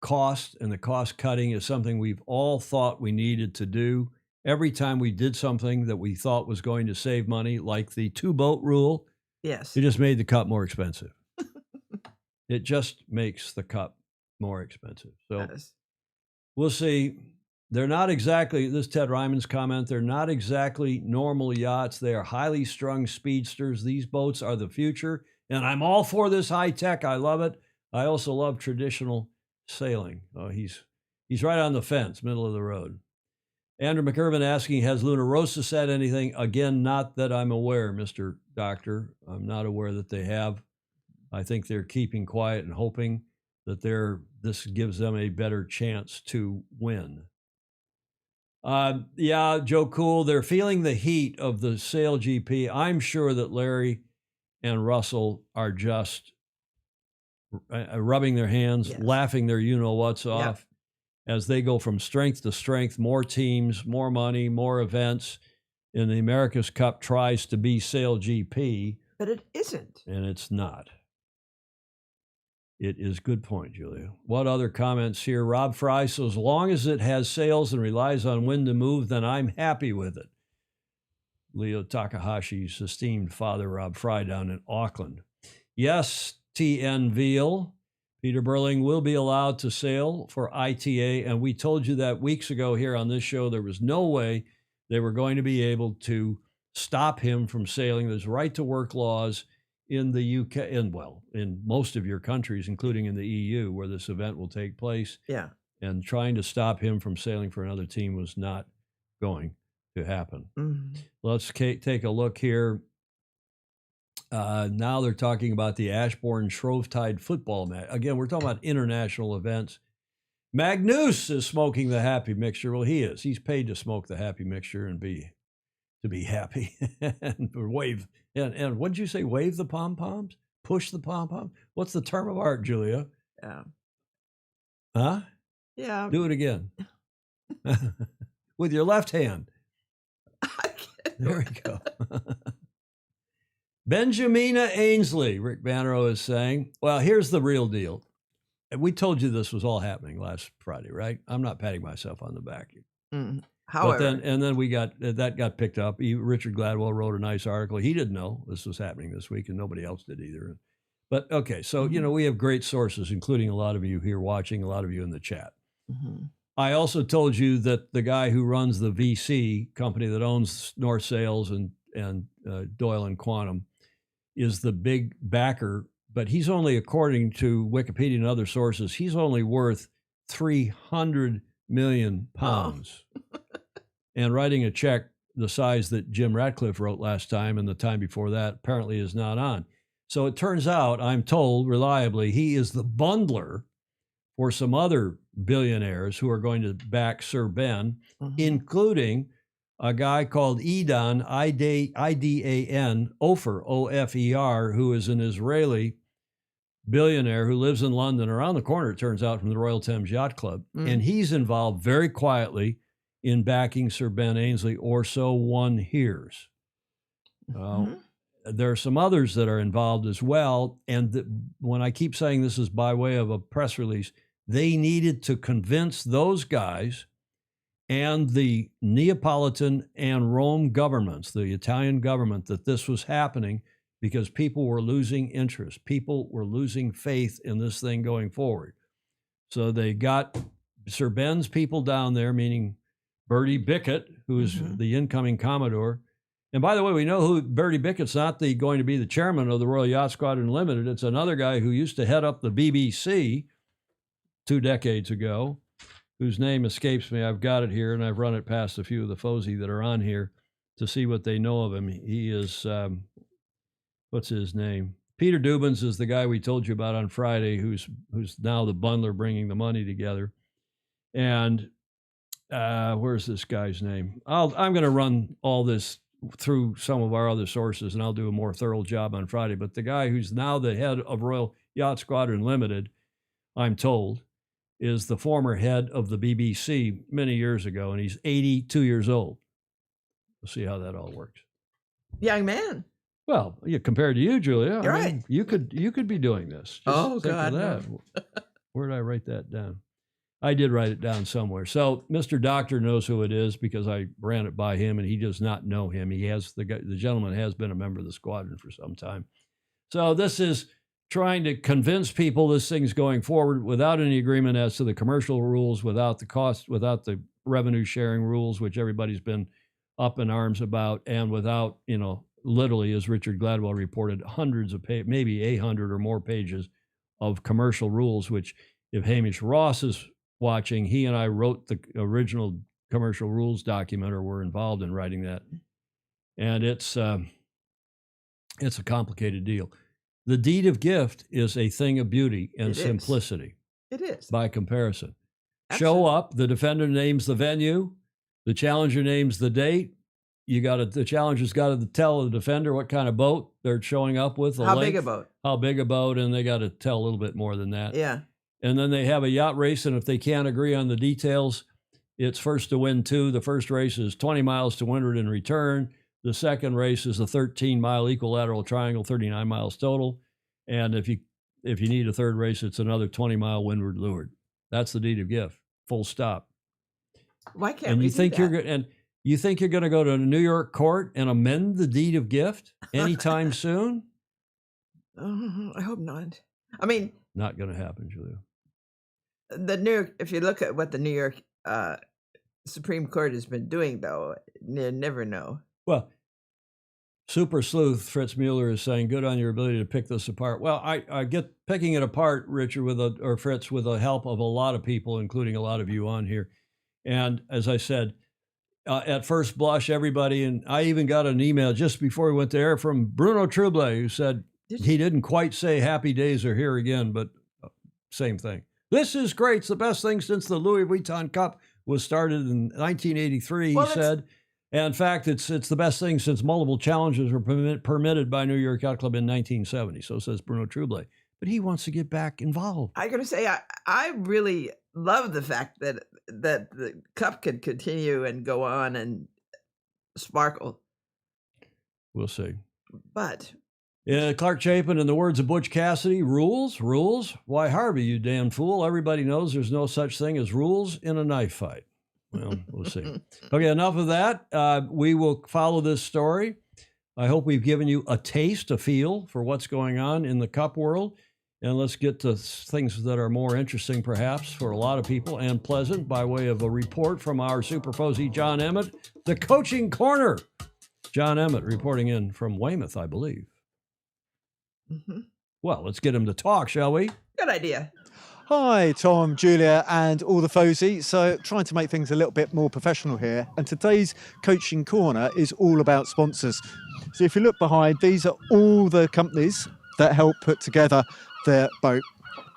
cost and the cost cutting is something we've all thought we needed to do. Every time we did something that we thought was going to save money, like the 2-boat rule, yes, it just made the cup more expensive. It just makes the cup more expensive. So Yes. we'll see. They're not exactly, this is Ted Ryman's comment, they're not exactly normal yachts. They are highly strung speedsters. These boats are the future. And I'm all for this high tech. I love it. I also love traditional sailing. Oh, he's right on the fence, middle of the road. Andrew McIrvin asking, has Luna Rosa said anything? Again, not that I'm aware, Mr. Doctor. I'm not aware that they have. I think they're keeping quiet and hoping that this gives them a better chance to win. Yeah, Joe Cool, they're feeling the heat of the Sail GP. I'm sure that Larry and Russell are just rubbing their hands, Yes. laughing their you-know-whats off as they go from strength to strength, more teams, more money, more events. And the America's Cup tries to be Sail GP. But it isn't. And it's not. It is good point, Julia. What other comments here? Rob Fry, so as long as it has sails and relies on wind to move, then I'm happy with it. Leo Takahashi's esteemed father, Rob Fry, down in Auckland. Yes, TN Veal. Peter Burling will be allowed to sail for ITA, and we told you that weeks ago here on this show. There was no way they were going to be able to stop him from sailing. There's right-to-work laws in the UK, in most of your countries, including in the EU, where this event will take place. Yeah. And trying to stop him from sailing for another team was not going to happen. Mm-hmm. Let's take a look here. Now they're talking about the Ashbourne Shrovetide football match. Again, we're talking about international events. Magnus is smoking the happy mixture. Well, he is. He's paid to smoke the happy mixture and be happy and wave. And what did you say? Wave the pom-poms? Push the pom-pom? What's the term of art, Julia? Yeah. Huh? Yeah. Do it again. With your left hand. I can't. There we go. Benjamina Ainsley, Rick Bannerow is saying. Well, here's the real deal. We told you this was all happening last Friday, right? I'm not patting myself on the back. Mm. However, But then we got that got picked up. Richard Gladwell wrote a nice article. He didn't know this was happening this week, and nobody else did either. But okay, so we have great sources, including a lot of you here watching, a lot of you in the chat. Mm-hmm. I also told you that the guy who runs the VC company that owns North Sails and Doyle and Quantum is the big backer, but he's only, according to Wikipedia and other sources, he's only worth 300 million pounds. And writing a check the size that Jim Ratcliffe wrote last time and the time before that apparently is not on. So it turns out, I'm told reliably, he is the bundler for some other billionaires who are going to back Sir Ben, including a guy called Idan, I-D-A-N, Ofer, O-F-E-R, who is an Israeli billionaire who lives in London, around the corner, it turns out, from the Royal Thames Yacht Club. And he's involved very quietly in backing Sir Ben Ainsley, or so one hears. There are some others that are involved as well. And when I keep saying this is by way of a press release, they needed to convince those guys and the Neapolitan and Rome governments, the Italian government, that this was happening because people were losing interest. People were losing faith in this thing going forward. So they got Sir Ben's people down there, meaning Bertie Bickett, who is the incoming Commodore. And by the way, we know who Bertie Bickett's not going to be the chairman of the Royal Yacht Squadron Limited. It's another guy who used to head up the BBC 2 decades ago, whose name escapes me. I've got it here, and I've run it past a few of the FOSI that are on here to see what they know of him. He is, what's his name? Peter Dubins is the guy we told you about on Friday, who's now the bundler bringing the money together. And where's this guy's name? I'm going to run all this through some of our other sources, and I'll do a more thorough job on Friday. But the guy who's now the head of Royal Yacht Squadron Limited, I'm told, is the former head of the BBC many years ago, and he's 82 years old. We'll see how that all works. Young man. Well, compared to you, Julia, You're I mean, right. you could be doing this. Oh, think God, of that. Where did I write that down? I did write it down somewhere. So Mr. Doctor knows who it is because I ran it by him, and he does not know him. He has the gentleman has been a member of the squadron for some time. So this is trying to convince people this thing's going forward without any agreement as to the commercial rules, without the cost, without the revenue sharing rules, which everybody's been up in arms about, and without, literally, as Richard Gladwell reported, hundreds of maybe 800 or more pages of commercial rules, which if Hamish Ross is watching, he and I wrote the original commercial rules document, or were involved in writing that. And it's a complicated deal. The deed of gift is a thing of beauty and simplicity. It is. By comparison. Absolutely. Show up, the defender names the venue, the challenger names the date. The challenger's got to tell the defender what kind of boat they're showing up with. How big a boat? How big a boat, and they got to tell a little bit more than that. Yeah. And then they have a yacht race, and if they can't agree on the details, it's first to win 2. The first race is 20 miles to windward and return. The second race is a 13-mile equilateral triangle, 39 miles total. And if you need a third race, it's another 20-mile windward leeward. That's the deed of gift. Full stop. Why can't and we you think do you're that? and you think you're going to go to a New York court and amend the deed of gift anytime soon? I hope not. I mean, Not going to happen, Julia. if you look at what the New York Supreme Court has been doing, though, you never know. Well, Super Sleuth Fritz Mueller is saying, good on your ability to pick this apart. Well, I get picking it apart, Richard, Fritz, with the help of a lot of people, including a lot of you on here. And as I said, at first blush, everybody, and I even got an email just before we went to air from Bruno Truble, who said he didn't quite say happy days are here again, but same thing. This is great. It's the best thing since the Louis Vuitton Cup was started in 1983, he said. And in fact, it's the best thing since multiple challenges were permitted by New York Yacht Club in 1970. So says Bruno Truble. But he wants to get back involved. I got to say, I really love the fact that the cup could continue and go on and sparkle. We'll see. But Clark Chapin, in the words of Butch Cassidy, rules? Why, Harvey, you damn fool. Everybody knows there's no such thing as rules in a knife fight. Well, we'll see. Okay, enough of that. We will follow this story. I hope we've given you a taste, a feel for what's going on in the cup world. And let's get to things that are more interesting, perhaps, for a lot of people, and pleasant, by way of a report from our Super Posy, John Emmett, the Coaching Corner. John Emmett reporting in from Weymouth, I believe. mm-hmm. Well, let's get him to talk, shall we? Good idea. Hi, Tom, Julia, and all the Fosy. So trying to make things a little bit more professional here. And today's Coaching Corner is all about sponsors. So if you look behind, these are all the companies that help put together their boat.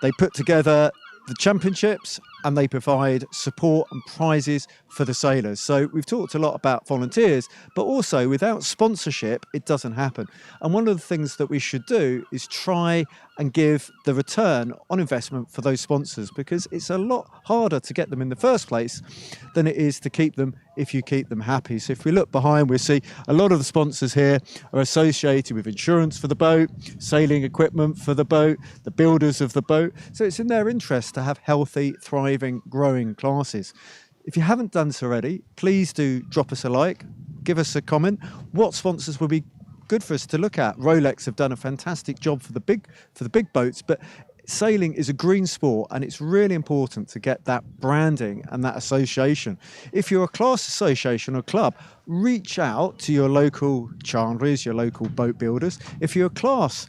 They put together the championships and they provide support and prizes for the sailors. So we've talked a lot about volunteers, but also without sponsorship, it doesn't happen. And one of the things that we should do is try and give the return on investment for those sponsors, because it's a lot harder to get them in the first place than it is to keep them if you keep them happy. So if we look behind, we see a lot of the sponsors here are associated with insurance for the boat, sailing equipment for the boat, the builders of the boat. So it's in their interest to have healthy, thriving, growing classes. If you haven't done so already, please do drop us a like, give us a comment. What sponsors would be good for us to look at? Rolex have done a fantastic job for the big boats, but sailing is a green sport and it's really important to get that branding and that association. If you're a class association or club, reach out to your local chandleries, your local boat builders. If you're a class,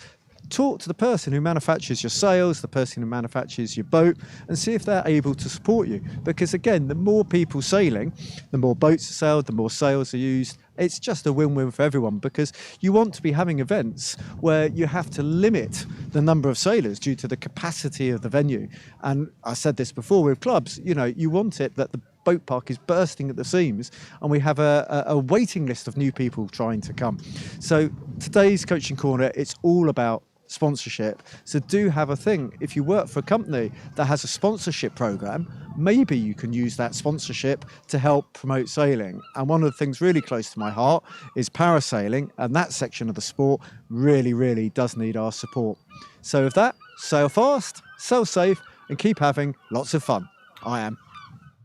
talk to the person who manufactures your sails, the person who manufactures your boat, and see if they're able to support you. Because again, the more people sailing, the more boats are sailed, the more sails are used. It's just a win-win for everyone, because you want to be having events where you have to limit the number of sailors due to the capacity of the venue. And I said this before with clubs, you want it that the boat park is bursting at the seams and we have a waiting list of new people trying to come. So today's Coaching Corner, it's all about sponsorship. So do have a thing. If you work for a company that has a sponsorship program, maybe you can use that sponsorship to help promote sailing. And one of the things really close to my heart is parasailing, and that section of the sport really, really does need our support. So with that, sail fast, sail safe, and keep having lots of fun. I am.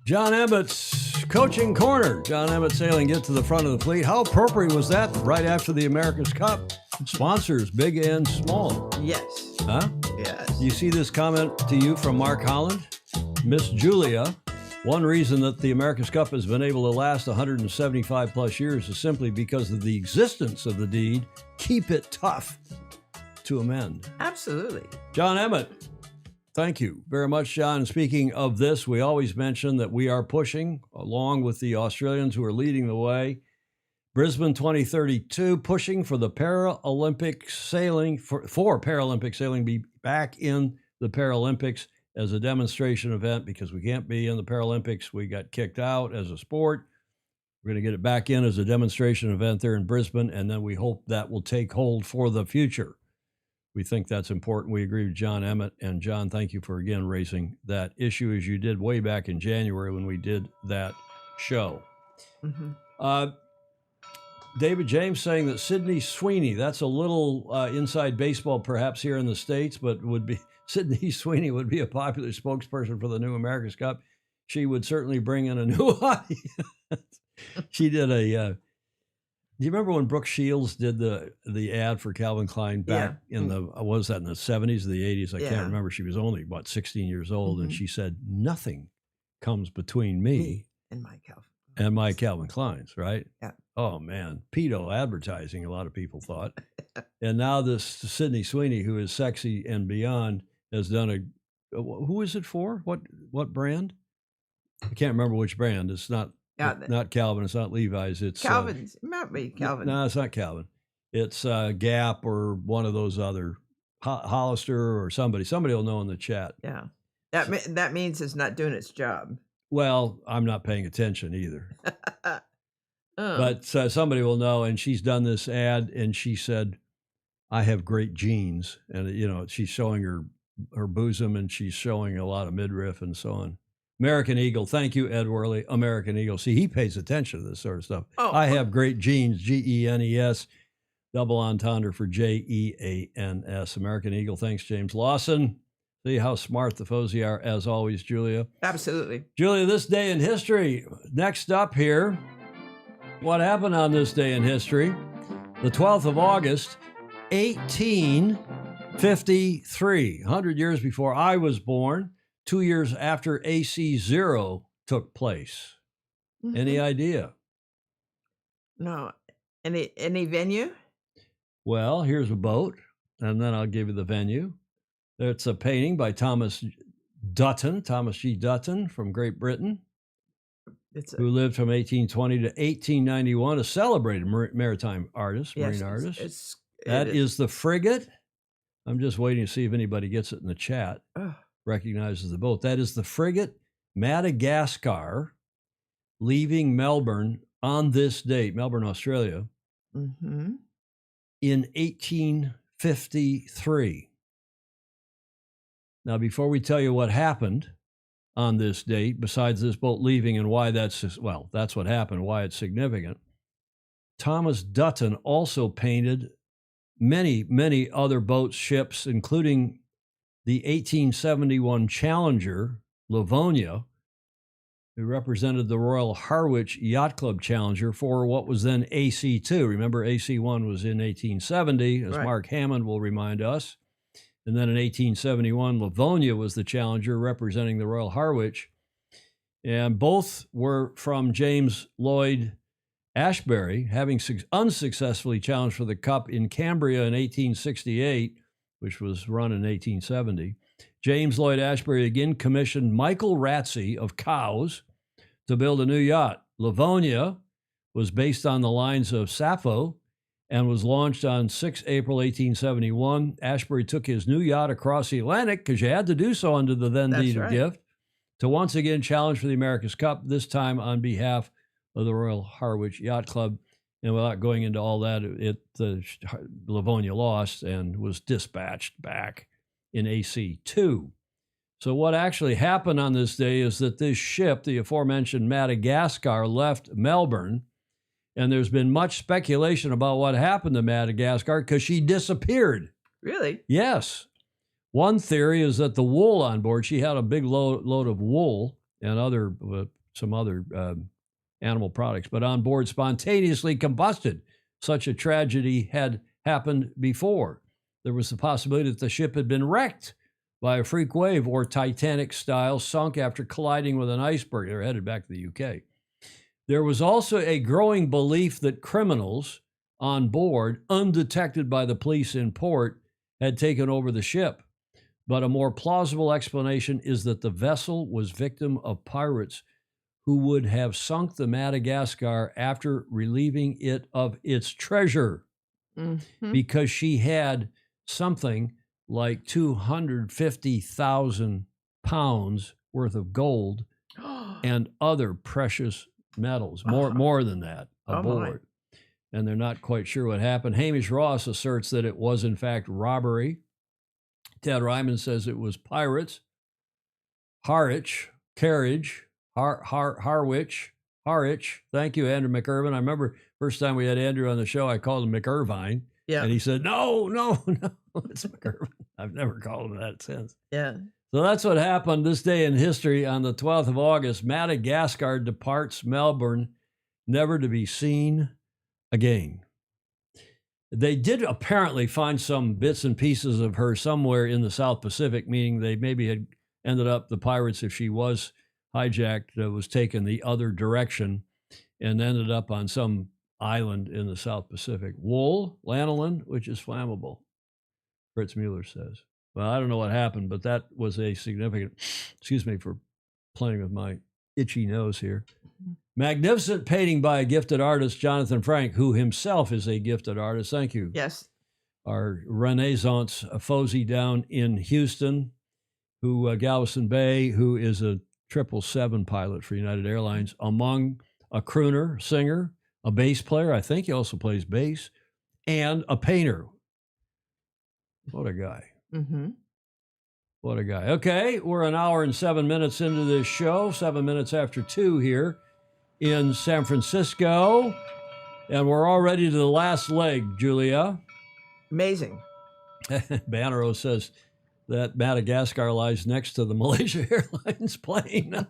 John Emmett's Coaching Corner. John Emmett sailing, get to the front of the fleet. How appropriate was that right after the America's Cup? Sponsors, big and small. Yes. Huh? Yes. You see this comment to you from Mark Holland? Miss Julia, one reason that the America's Cup has been able to last 175 plus years is simply because of the existence of the deed. Keep it tough to amend. Absolutely. John Emmett, thank you very much, John. Speaking of this, we always mention that we are pushing, along with the Australians who are leading the way, Brisbane 2032, pushing for the Paralympic sailing, for Paralympic sailing be back in the Paralympics as a demonstration event, because we can't be in the Paralympics. We got kicked out as a sport. We're going to get it back in as a demonstration event there in Brisbane, and then we hope that will take hold for the future. We think that's important. We agree with John Emmett. And John, thank you for again raising that issue, as you did way back in January when we did that show. Mm-hmm. David James saying that Sydney Sweeney, that's a little inside baseball perhaps here in the States, but Sydney Sweeney would be a popular spokesperson for the new America's Cup. She would certainly bring in a new audience. She did do you remember when Brooke Shields did the ad for Calvin Klein back in the, what was that, in the 70s or the 80s? I can't remember. She was only, 16 years old. And she said, nothing comes between me and my Calvin. And my Calvin Kleins, right? Yeah. Oh, man. Pedo advertising, a lot of people thought. And now this Sydney Sweeney, who is sexy and beyond, has done who is it for? What brand? I can't remember which brand. It's not Calvin. It's not Levi's. It's Calvin's. It might be Calvin. No, it's not Calvin. It's Gap or one of those other Hollister or somebody. Somebody will know in the chat. Yeah. That means it's not doing its job. Well, I'm not paying attention either. But somebody will know. And she's done this ad, and she said, "I have great genes," and she's showing her bosom, and she's showing a lot of midriff and so on. American Eagle. Thank you, Ed Worley. American Eagle. See, he pays attention to this sort of stuff. I have great genes, Genes, double entendre for Jeans. American Eagle. Thanks, James Lawson. See how smart the Fozzie are, as always, Julia. Absolutely. Julia, this day in history. Next up here, what happened on this day in history? The 12th of August, 1853, 100 years before I was born. 2 years after AC0 took place. Mm-hmm. Any idea? No. Any venue? Well, here's a boat, and then I'll give you the venue. It's a painting by Thomas G. Dutton from Great Britain, who lived from 1820 to 1891, a celebrated maritime artist, marine artist. That is the frigate. I'm just waiting to see if anybody gets it in the chat. Recognizes the boat. That is the frigate Madagascar, leaving Melbourne on this date, Melbourne, Australia, in 1853. Now, before we tell you what happened on this date, besides this boat leaving and why that's what happened, why it's significant, Thomas Dutton also painted many, many other boats, ships, including the 1871 Challenger, Livonia, who represented the Royal Harwich Yacht Club Challenger for what was then AC2. Remember, AC1 was in 1870, as Mark Hammond will remind us. And then in 1871, Livonia was the Challenger representing the Royal Harwich. And both were from James Lloyd Ashbury, having unsuccessfully challenged for the Cup in Cambria in 1868, which was run in 1870. James Lloyd Ashbury again commissioned Michael Ratsey of Cowes to build a new yacht. Livonia was based on the lines of Sappho and was launched on 6 April 1871. Ashbury took his new yacht across the Atlantic, because you had to do so under the then deed of gift, to once again challenge for the America's Cup, this time on behalf of the Royal Harwich Yacht Club. And without going into all that, Livonia lost and was dispatched back in AC2. So what actually happened on this day is that this ship, the aforementioned Madagascar, left Melbourne, and there's been much speculation about what happened to Madagascar because she disappeared. Really? Yes. One theory is that the wool on board, she had a big load of wool and some other animal products, but on board spontaneously combusted. Such a tragedy had happened before. There was the possibility that the ship had been wrecked by a freak wave or Titanic style, sunk after colliding with an iceberg. They were headed back to the UK. There was also a growing belief that criminals on board, undetected by the police in port, had taken over the ship. But a more plausible explanation is that the vessel was victim of pirates who would have sunk the Madagascar after relieving it of its treasure, because she had something like 250,000 pounds worth of gold and other precious metals, more than that, aboard. And they're not quite sure what happened. Hamish Ross asserts that it was, in fact, robbery. Ted Ryman says it was pirates. Harwich. Thank you, Andrew McIrvine. I remember first time we had Andrew on the show, I called him McIrvine. Yeah. And he said, no, it's McIrvine. I've never called him that since. Yeah. So that's what happened this day in history. On the 12th of August, Madagascar departs Melbourne, never to be seen again. They did apparently find some bits and pieces of her somewhere in the South Pacific, meaning they maybe had ended up, the pirates, if she was hijacked, was taken the other direction and ended up on some island in the South Pacific. Wool, lanolin, which is flammable, Fritz Mueller says. Well, I don't know what happened, but that was a significant, excuse me for playing with my itchy nose here. Magnificent painting by a gifted artist, Jonathan Frank, who himself is a gifted artist. Thank you. Yes. Our Renaissance Fozy down in Houston, who Galveston Bay, who is a 777 pilot for United Airlines, among a crooner, singer, a bass player. I think he also plays bass, and a painter. What a guy. Mm-hmm. What a guy. Okay, we're an hour and 7 minutes into this show, 7 minutes after 2 here in San Francisco. And we're already to the last leg, Julia. Amazing. Bannero says that Madagascar lies next to the Malaysia Airlines plane.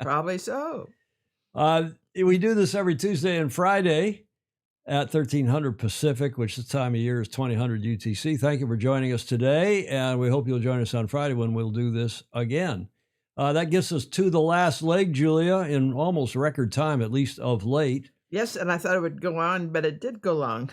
Probably so. We do this every Tuesday and Friday at 1300 Pacific, which the time of year is 2000 UTC. Thank you for joining us today, and we hope you'll join us on Friday when we'll do this again. That gets us to the last leg, Julia, in almost record time, at least of late. Yes, and I thought it would go on, but it did go long.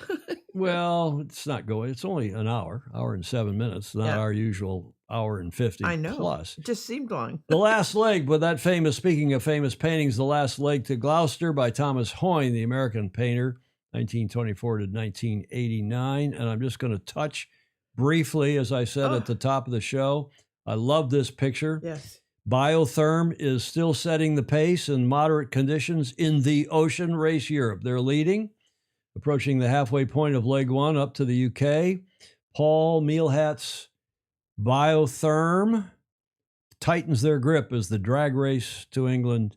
Well, it's not going. It's only an hour and 7 minutes, not our usual hour and 50 I know. plus. It just seemed long. The Last Leg, with that famous, speaking of famous paintings, The Last Leg to Gloucester by Thomas Hoyne, the American painter, 1924 to 1989. And I'm just going to touch briefly, as I said at the top of the show. I love this picture. Yes. Biotherm is still setting the pace in moderate conditions in the Ocean Race Europe. They're leading, approaching the halfway point of leg one up to the UK. Paul Meehlhat's Biotherm tightens their grip as the drag race to England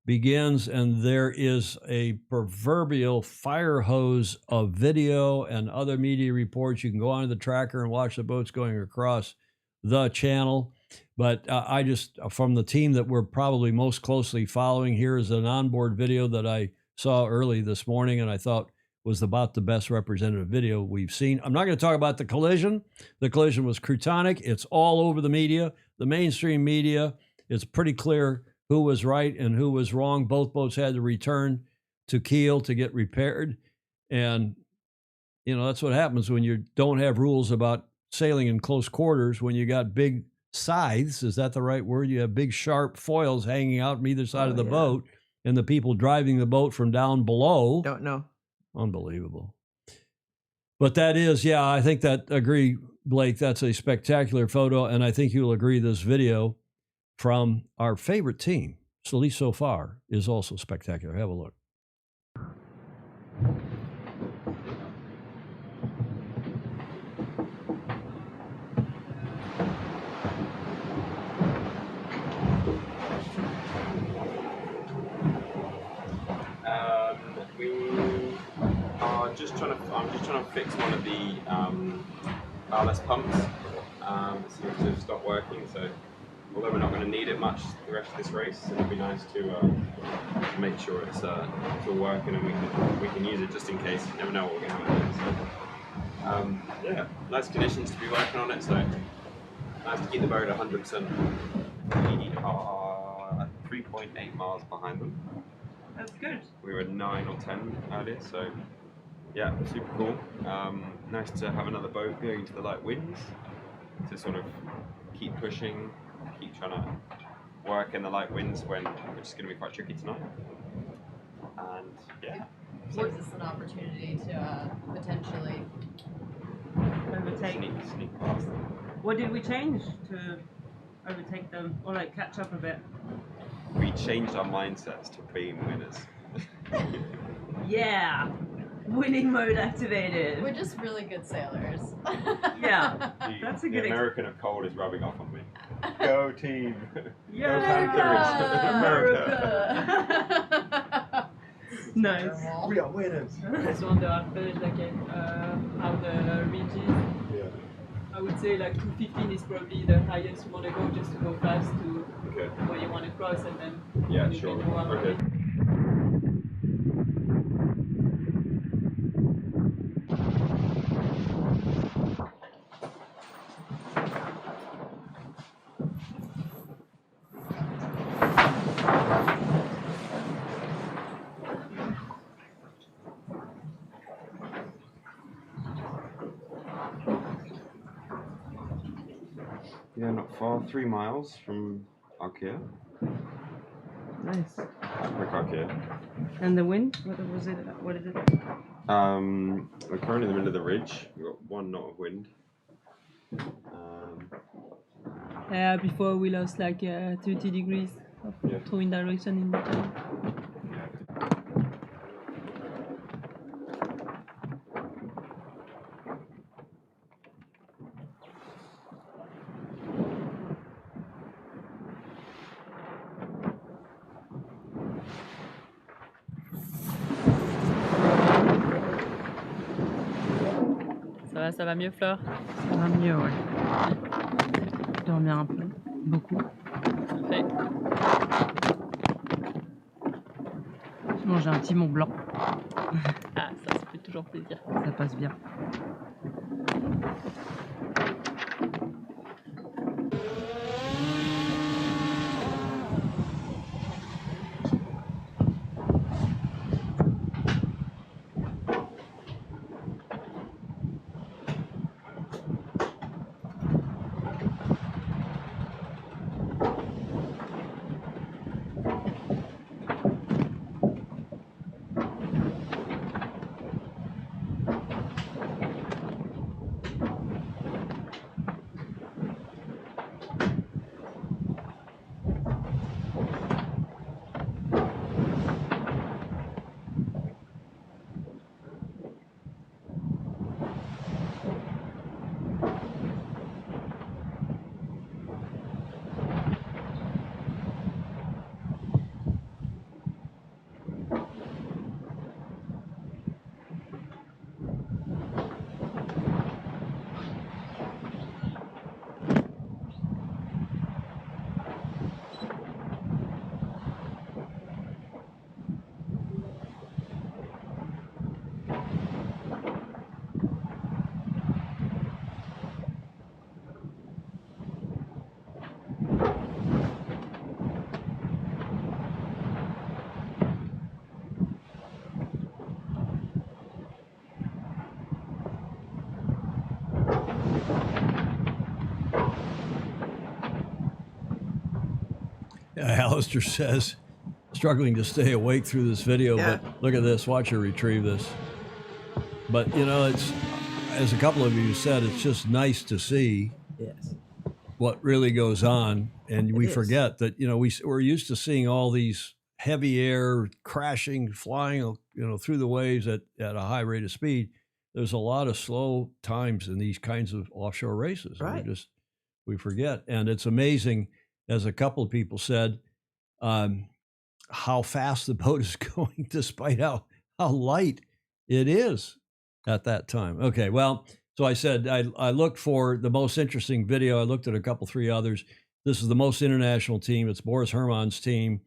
begins, and there is a proverbial fire hose of video and other media reports. You can go onto the tracker and watch the boats going across the channel. But I just, from the team that we're probably most closely following, here is an onboard video that I saw early this morning and I thought was about the best representative video we've seen. I'm not going to talk about the collision. The collision was cretonic. It's all over the media, the mainstream media. It's pretty clear who was right and who was wrong. Both boats had to return to Kiel to get repaired. And, you know, that's what happens when you don't have rules about sailing in close quarters, when you got big scythes, is that the right word? You have big sharp foils hanging out from either side of the boat, and the people driving the boat from down below. Don't know. Unbelievable. But that is, I think that, agree, Blake, that's a spectacular photo, and I think you'll agree this video from our favorite team, at least so far, is also spectacular. Have a look. I'm just trying to fix one of the ballast pumps. It seems to have stopped working, so although we're not going to need it much the rest of this race, it'd be nice to make sure it's all working and we can use it just in case. You never know what we're going to have. So, yeah, nice conditions to be working on it. So nice to keep the boat 100%. We are 3.8 miles behind them. That's good. We were 9 or 10 earlier, so yeah, super cool. Nice to have another boat going to the light winds to sort of keep pushing, keep trying to work in the light winds which is going to be quite tricky tonight. And yeah. Gives us an opportunity to potentially overtake. Sneak past them. What did we change to overtake them or like catch up a bit? We changed our mindsets to being winners. Yeah, winning mode activated. We're just really good sailors. Yeah, that's a The good. American of cold is rubbing off on me. Go team! Yeah, Go Panthers! America! Nice. We are winners. So on the average, like how the reach is, I would say like 215 is probably the highest you want to go, just to go fast to where you want to cross, and then Yeah, you sure. can go up. Okay. Yeah, not far. 3 miles from AKL. Nice. Quick AKL. And the wind? What was it? What is it? We're currently in the middle of the ridge. We've got 1 knot of wind. Before we lost like 30 degrees of wind direction in the time. Ça va mieux, Fleur? Ça va mieux, ouais. Dormir un peu, beaucoup. Parfait. Je mange un petit Mont Blanc. Ah, ça fait toujours plaisir. Ça passe bien. Alistair says, struggling to stay awake through this video, but look at this. Watch her retrieve this. But, you know, it's, as a couple of you said, it's just nice to see what really goes on. And we forget that, you know, we're used to seeing all these heavy air crashing, flying, you know, through the waves at a high rate of speed. There's a lot of slow times in these kinds of offshore races. Right. We forget. And it's amazing, as a couple of people said, how fast the boat is going despite how light it is at that time. Okay, well, so I said I looked for the most interesting video. I looked at a couple, 3 others. This is the most international team. It's Boris Herman's team.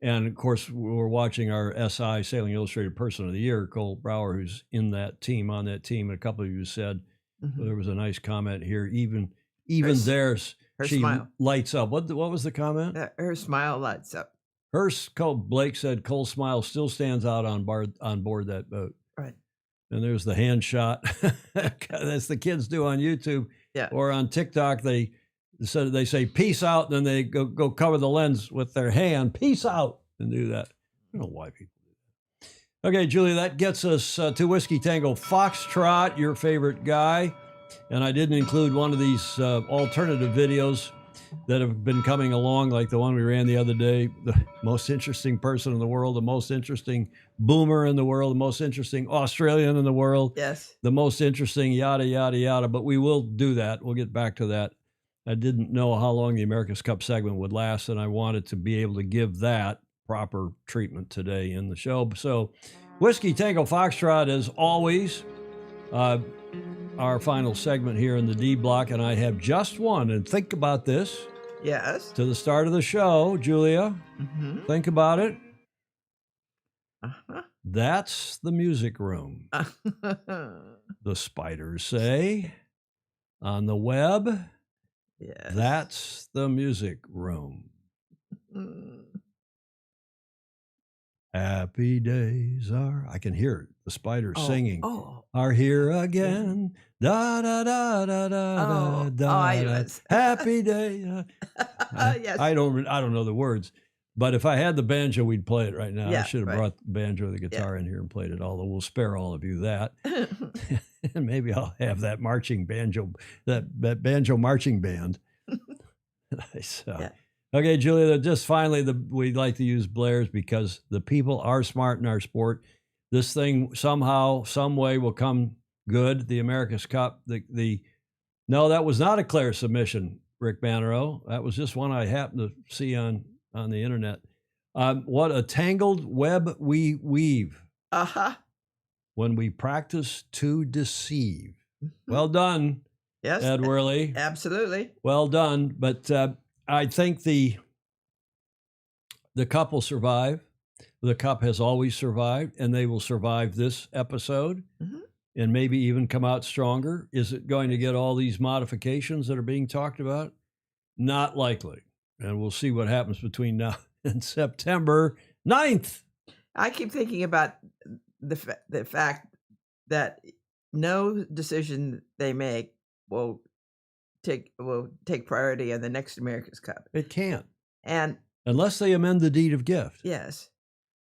And of course, we're watching our SI Sailing Illustrated Person of the Year, Cole Brower, who's in that team, on that team. And a couple of you said, there was a nice comment here. Even theirs, she smile lights up. What was the comment? Her smile lights up. Blake said, Cole's smile still stands out on board that boat. Right. And there's the hand shot. That's the kids do on YouTube. Yeah. Or on TikTok, they say peace out, and then they go cover the lens with their hand, peace out, and do that. I don't know why people do that. Okay, Julia, that gets us to Whiskey Tango Foxtrot, your favorite guy. And I didn't include one of these alternative videos that have been coming along, like the one we ran the other day, the most interesting person in the world, the most interesting boomer in the world, the most interesting Australian in the world. Yes. The most interesting yada, yada, yada. But we will do that. We'll get back to that. I didn't know how long the America's Cup segment would last, and I wanted to be able to give that proper treatment today in the show. So Whiskey Tango Foxtrot, as always, our final segment here in the D block, and I have just one. And think about this. Yes. To the start of the show, Julia. Mm-hmm. Think about it. Uh-huh. That's the music room. The spiders say on the web. Yes. That's the music room. Happy days I can hear the spiders singing. Are here again. Da da da da da da. Happy day. Yes. I don't know the words, but if I had the banjo, we'd play it right now. Yeah, I should have right. brought the banjo or the guitar in here and played it. Although we'll spare all of you that, and maybe I'll have that marching banjo, that banjo marching band. So. Okay, Julia, just finally, we like to use Blair's because the people are smart in our sport. This thing somehow, some way will come good. The America's Cup, no, that was not a Claire submission, Rick Bannerow. That was just one I happened to see on the internet. What a tangled web we weave. Uh-huh. When we practice to deceive. Well done, yes, Ed Worley. Absolutely. Well done, but I think the Cup will survive. The Cup has always survived, and they will survive this episode and maybe even come out stronger. Is it going to get all these modifications that are being talked about? Not likely. And we'll see what happens between now and September 9th. I keep thinking about the fact that no decision they make will take priority in the next America's Cup. It can't, and unless they amend the deed of gift. Yes,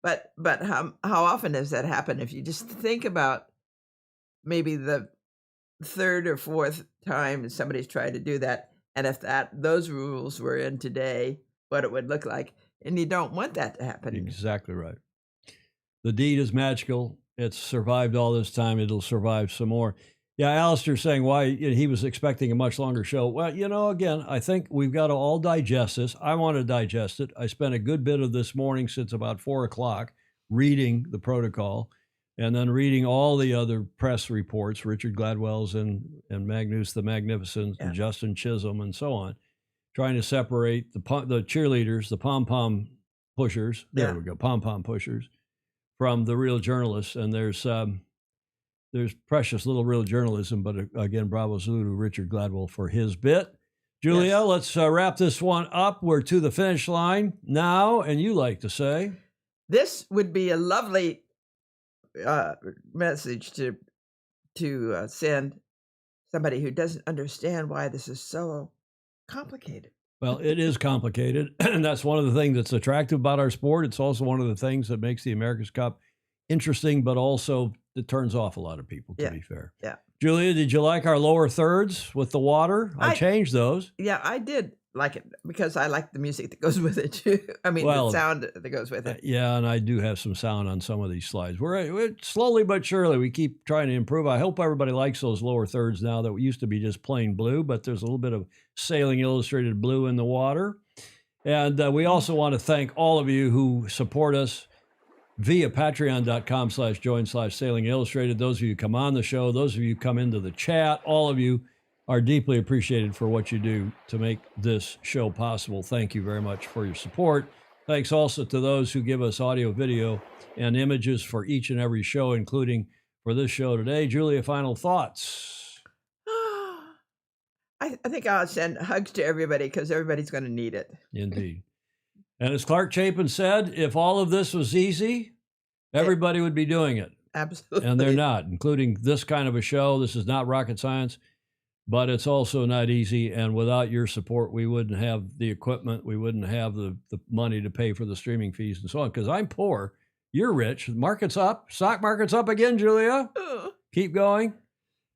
but how often does that happen? If you just think about maybe the third or fourth time somebody's tried to do that, and if those rules were in today, what it would look like, and you don't want that to happen. Exactly right. The deed is magical. It's survived all this time. It'll survive some more. Yeah, Alistair's saying why he was expecting a much longer show. Well, again, I think we've got to all digest this. I want to digest it. I spent a good bit of this morning since about 4 o'clock reading the protocol and then reading all the other press reports, Richard Gladwell's and Magnus the Magnificent and Justin Chisholm and so on, trying to separate the cheerleaders, the pom-pom pushers, there we go, pom-pom pushers, from the real journalists. And there's precious little real journalism, but again, bravo salute to Richard Gladwell for his bit. Julia, let's wrap this one up. We're to the finish line now, and you like to say? This would be a lovely message to send somebody who doesn't understand why this is so complicated. Well, it is complicated, and that's one of the things that's attractive about our sport. It's also one of the things that makes the America's Cup interesting, but also it turns off a lot of people, to be fair. Yeah. Julia, did you like our lower thirds with the water? I changed those. Yeah, I did like it because I like the music that goes with it too. I mean, the sound that goes with it. Yeah, and I do have some sound on some of these slides. We're slowly but surely, we keep trying to improve. I hope everybody likes those lower thirds now that used to be just plain blue, but there's a little bit of Sailing Illustrated blue in the water. And we also want to thank all of you who support us via patreon.com/join/Sailing Illustrated. Those of you who come on the show, those of you who come into the chat, all of you, are deeply appreciated for what you do to make this show possible. Thank you very much for your support. Thanks also to those who give us audio, video, and images for each and every show, including for this show today. Julia, final thoughts? I think I'll send hugs to everybody because everybody's going to need it. Indeed. And as Clark Chapin said, if all of this was easy, everybody would be doing it. Absolutely. And they're not, including this kind of a show. This is not rocket science, but it's also not easy. And without your support, we wouldn't have the equipment. We wouldn't have the money to pay for the streaming fees and so on. Because I'm poor. You're rich. The market's up. Stock market's up again, Julia. Keep going.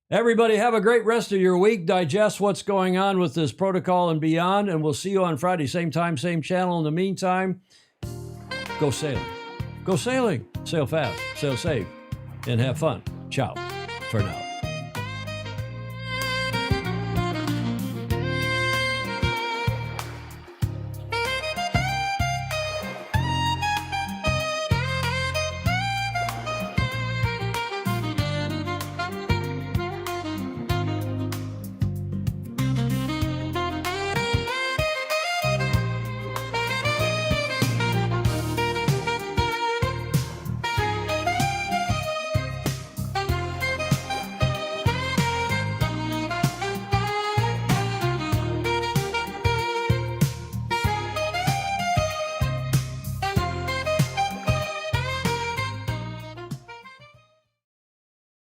Everybody have a great rest of your week. Digest what's going on with this protocol and beyond. And we'll see you on Friday. Same time, same channel. In the meantime, go sailing. Go sailing. Sail fast. Sail safe. And have fun. Ciao for now.